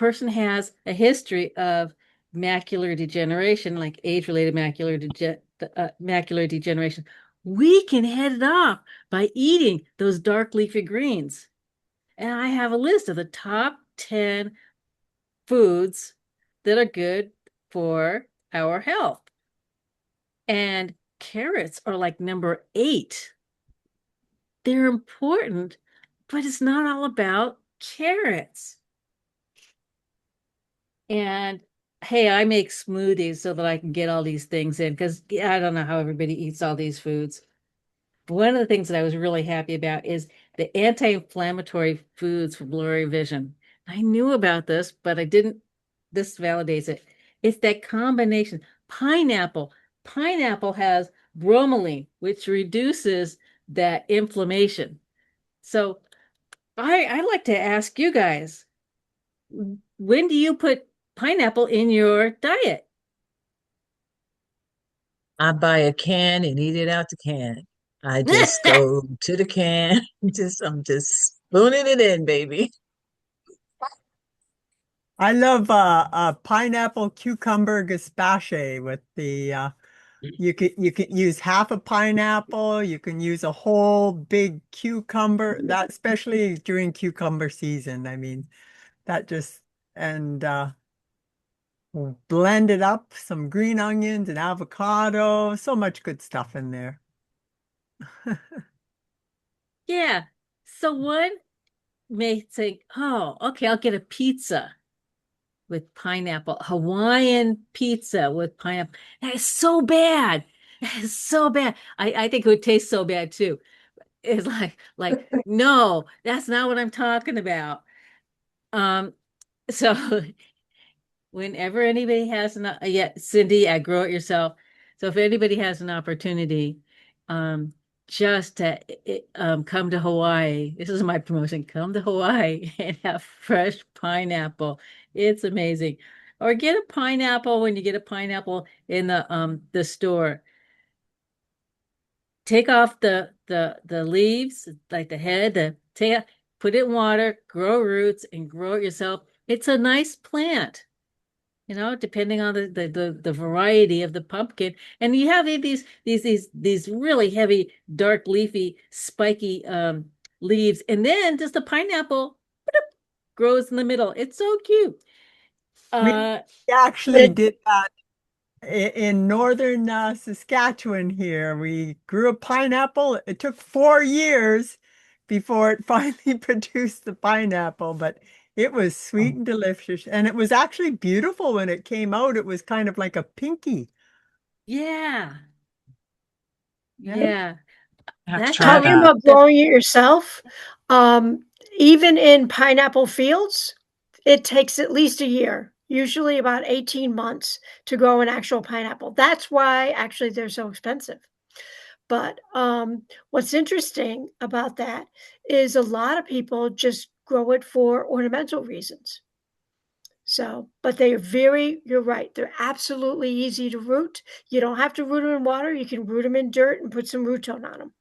macular degeneration, like age-related macular degeneration, we can head it off by eating those dark leafy greens. And I have a list of the top 10 foods that are good for our health. And carrots are like number 8. They're important, but it's not all about carrots. And hey, I make smoothies so that I can get all these things in, because I don't know how everybody eats all these foods. But one of the things that I was really happy about is the anti-inflammatory foods for blurry vision. I knew about this, but I didn't. This validates it. It's that combination. Pineapple. Pineapple has bromelain, which reduces that inflammation. So I'd like to ask you guys, when do you put pineapple in your diet? I buy a can and eat it out the can. I just go to the can, I'm just spooning it in, baby. I love pineapple cucumber gazpacho with the you can use half a pineapple, you can use a whole big cucumber, that especially during cucumber season. I mean, that just and blend it up, some green onions and avocado, so much good stuff in there. Yeah. So one may think, oh, okay, I'll get a pizza with pineapple, Hawaiian pizza with pineapple. That is so bad. That is so bad. I think it would taste so bad too. It's no, that's not what I'm talking about. Um, so whenever anybody has yeah, Cindy, I grow it yourself. So if anybody has an opportunity, um, just to come to Hawaii, this is my promotion. Come to Hawaii and have fresh pineapple. It's amazing. Or get a pineapple when you get a pineapple in the store. Take off the leaves, like the head, put it in water, grow roots, and grow it yourself. It's a nice plant, depending on the variety of the pumpkin. And you have these really heavy, dark leafy, spiky leaves, and then just the pineapple grows in the middle. It's so cute. We Uh, actually did that in northern Saskatchewan here. We grew a pineapple. It took 4 years before it finally produced the pineapple, but it was sweet and delicious. And it was actually beautiful when it came out. It was kind of like a pinky. yeah, Yeah, yeah. I have to That try took Talking that. about growing it yourself, even in pineapple fields, it takes at least a year, usually about 18 months to grow an actual pineapple. That's why actually they're so expensive. But what's interesting about that is a lot of people just grow it for ornamental reasons. So, but you're right, they're absolutely easy to root. You don't have to root them in water. You can root them in dirt and put some root tone on them.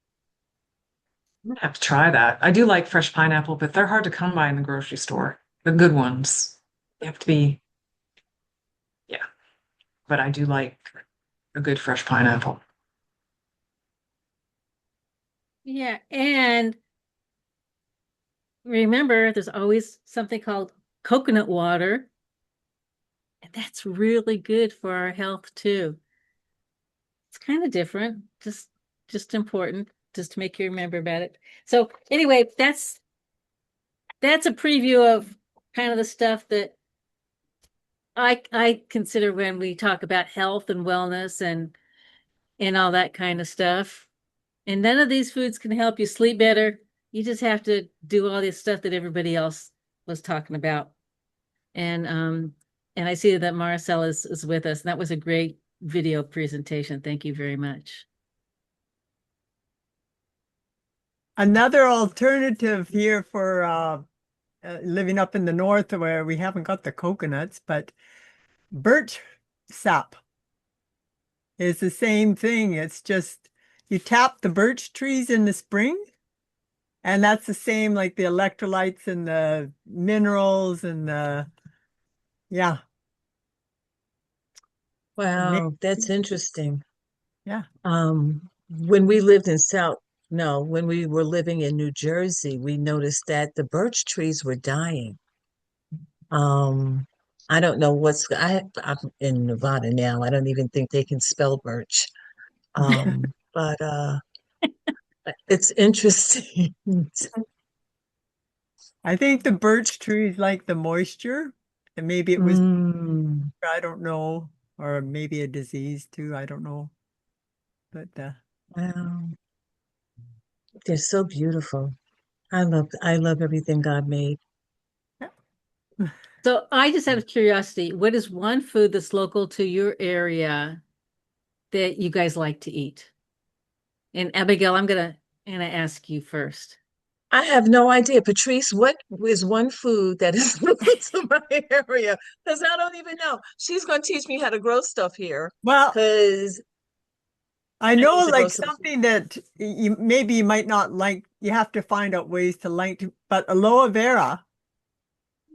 I'm gonna have to try that. I do like fresh pineapple, but they're hard to come by in the grocery store. The good ones. You have to be, yeah. But I do like a good fresh pineapple. Yeah, and remember, there's always something called coconut water, and that's really good for our health too. It's kind of different, just important, just to make you remember about it. So anyway, that's a preview of kind of the stuff that I consider when we talk about health and wellness and all that kind of stuff. And none of these foods can help you sleep better. You just have to do all this stuff that everybody else was talking about. And I see that Marcel is with us. And that was a great video presentation. Thank you very much. Another alternative here for living up in the north where we haven't got the coconuts, but birch sap is the same thing. It's just you tap the birch trees in the spring, and that's the same like the electrolytes and the minerals and the, yeah. Wow, that's interesting. Yeah. When we were living in New Jersey, we noticed that the birch trees were dying. I don't know I'm in Nevada now. I don't even think they can spell birch. But it's interesting. I think the birch trees like the moisture, and maybe it was, Mm, I don't know, or maybe a disease too. I don't know. But wow, they're so beautiful. I love everything God made. So I just out of curiosity, what is one food that's local to your area that you guys like to eat? And Abigail, I'm gonna ask you first. I have no idea. Patrice, what is one food that is local to my area? Because I don't even know. She's going to teach me how to grow stuff here well, because I I need know to grow like some food. something that you might not like, you have to find out ways to like, but aloe vera,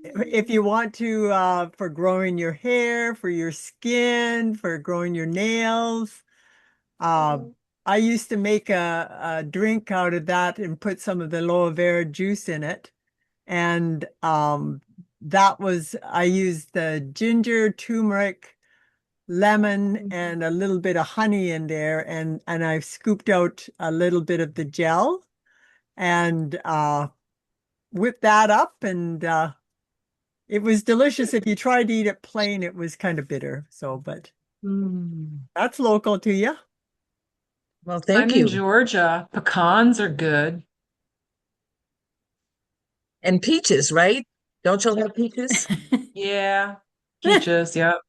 if you want to, for growing your hair, for your skin, for growing your nails. Uh, I used to make a drink out of that and put some of the aloe vera juice in it. And I used the ginger, turmeric, lemon, and a little bit of honey in there. And I scooped out a little bit of the gel and whipped that up. And it was delicious. If you tried to eat it plain, it was kind of bitter. So, but Mm. that's local to you. Well, I'm thank in you. Georgia. Pecans are good. And peaches, right? Don't y'all have peaches? Yeah. Peaches. Yep.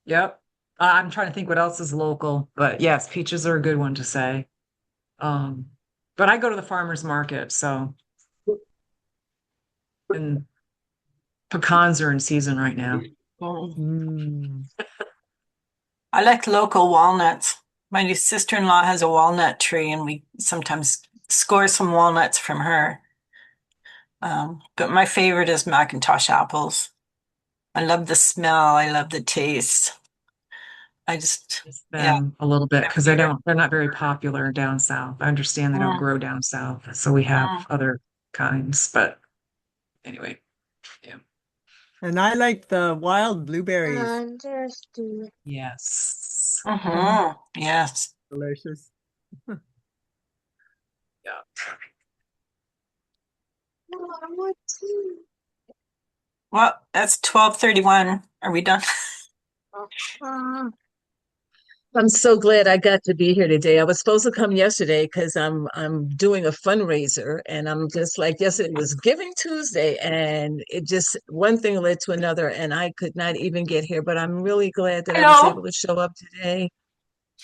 Yep. I'm trying to think what else is local, but yes, peaches are a good one to say. Um, but I go to the farmer's market, so and pecans are in season right now. Mm. I like local walnuts. My new sister-in-law has a walnut tree, and we sometimes score some walnuts from her. But my favorite is Macintosh apples. I love the smell. I love the taste. I just, Miss yeah. them a little bit because they're not very popular down south. I understand they don't Mm, grow down south, so we have mm, other kinds, but anyway, yeah. And I like the wild blueberries. Yes. mhm, yes. Delicious. Yeah. Well, that's 12:31. Are we done? I'm so glad I got to be here today. I was supposed to come yesterday because I'm doing a fundraiser, and I'm just like, yesterday was Giving Tuesday, and it just one thing led to another, and I could not even get here. But I'm really glad that I was able Hello. to show up today.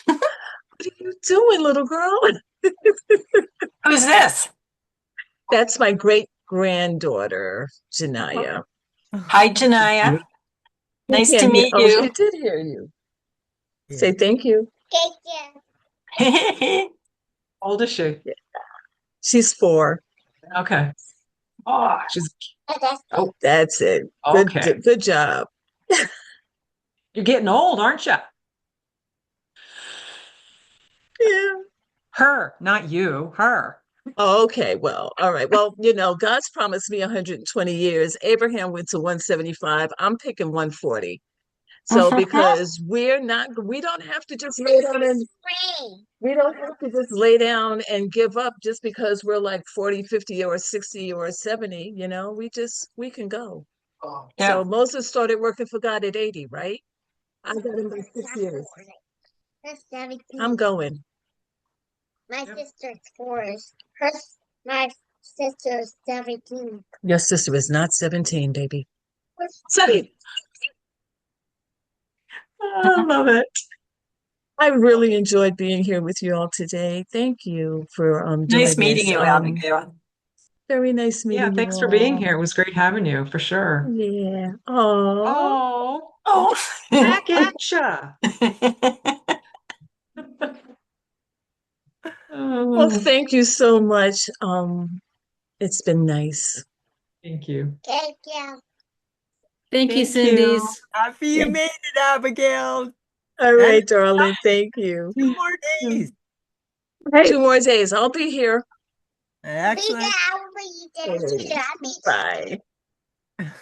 What are you doing, little girl? Who's this? That's my great granddaughter, Janaya. Hi, Janaya. She Nice to can't hear. meet Oh, she you. did hear you. Yeah. Say thank you. Old is she? She's 4. Okay. Oh, she's oh, That's it. okay. Good job. You're getting old, aren't you? Yeah. Her, not you, her. Okay, well, all right. Well, God's promised me 120 years. Abraham went to 175. I'm picking 140. So because we don't have to just lay down and we don't have to just lay down and give up just because we're like 40, 50, or 60 or 70, we can go. Yeah. So Moses started working for God at 80, right? I got him by 6 years. I'm going. My sister's 4. My sister's 17. Your sister is not 17, baby. Sorry. I love it. I really enjoyed being here with you all today. Thank you for doing Nice meeting this. you, Abigail. Very nice Yeah, meeting you thanks for being all. here. It was great having you for sure. Yeah. Oh. Oh, Oh. back at ya. Well, Oh, thank you so much. It's been nice. thank you. Thank you. Thank you, Thank you. Cindy's. Happy you made it, Abigail. All And right, darling. Thank you. 2 more days. Right. 2 more days. I'll be here. Excellent. Bye.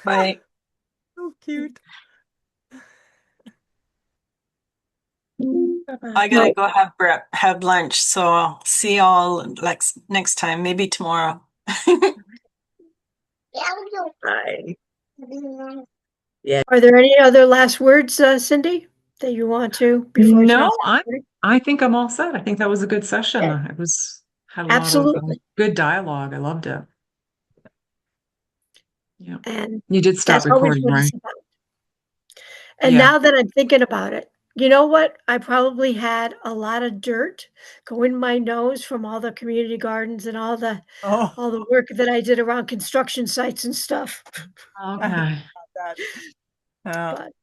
Bye. So cute. Bye-bye. I gotta go have lunch, so I'll see y'all next time, maybe tomorrow. Bye. Are there any other last words, Cindy, that you want to before I No, transfer? I think I'm all set. I think that was a good session. Yeah. It had a lot of Absolutely. good dialogue. I loved it. Yeah. And You did stop that's always recording, what right? it's about. And Yeah. now that I'm thinking about it, you know what? I probably had a lot of dirt go in my nose from all the community gardens and all the Oh, work that I did around construction sites and stuff. Okay. that. But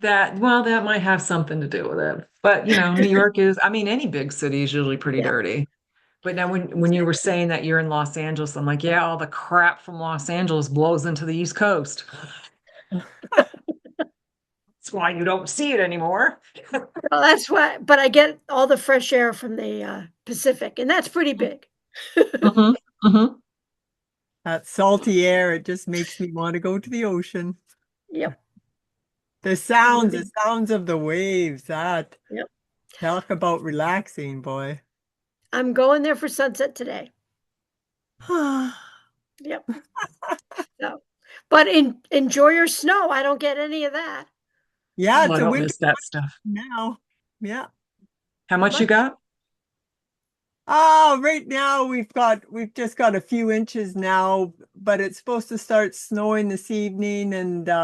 That might have something to do with it. But New York any big city is usually pretty Yeah. dirty. But now when you were saying that you're in Los Angeles, I'm like, yeah, all the crap from Los Angeles blows into the East Coast. That's why you don't see it anymore. well, that's why. But I get all the fresh air from the Pacific, and that's pretty big. Mm-hmm. Mm-hmm. That salty air, it just makes me want to go to the ocean. Yep. The sounds of the waves, that Yep. talk about relaxing, boy. I'm going there for sunset today. Yep. So, but enjoy your snow. I don't get any of that. Yeah, Oh, it's I a don't winter miss that stuff. now. Yeah. How much you got? Oh, right now we've just got a few inches now, but it's supposed to start snowing this evening, and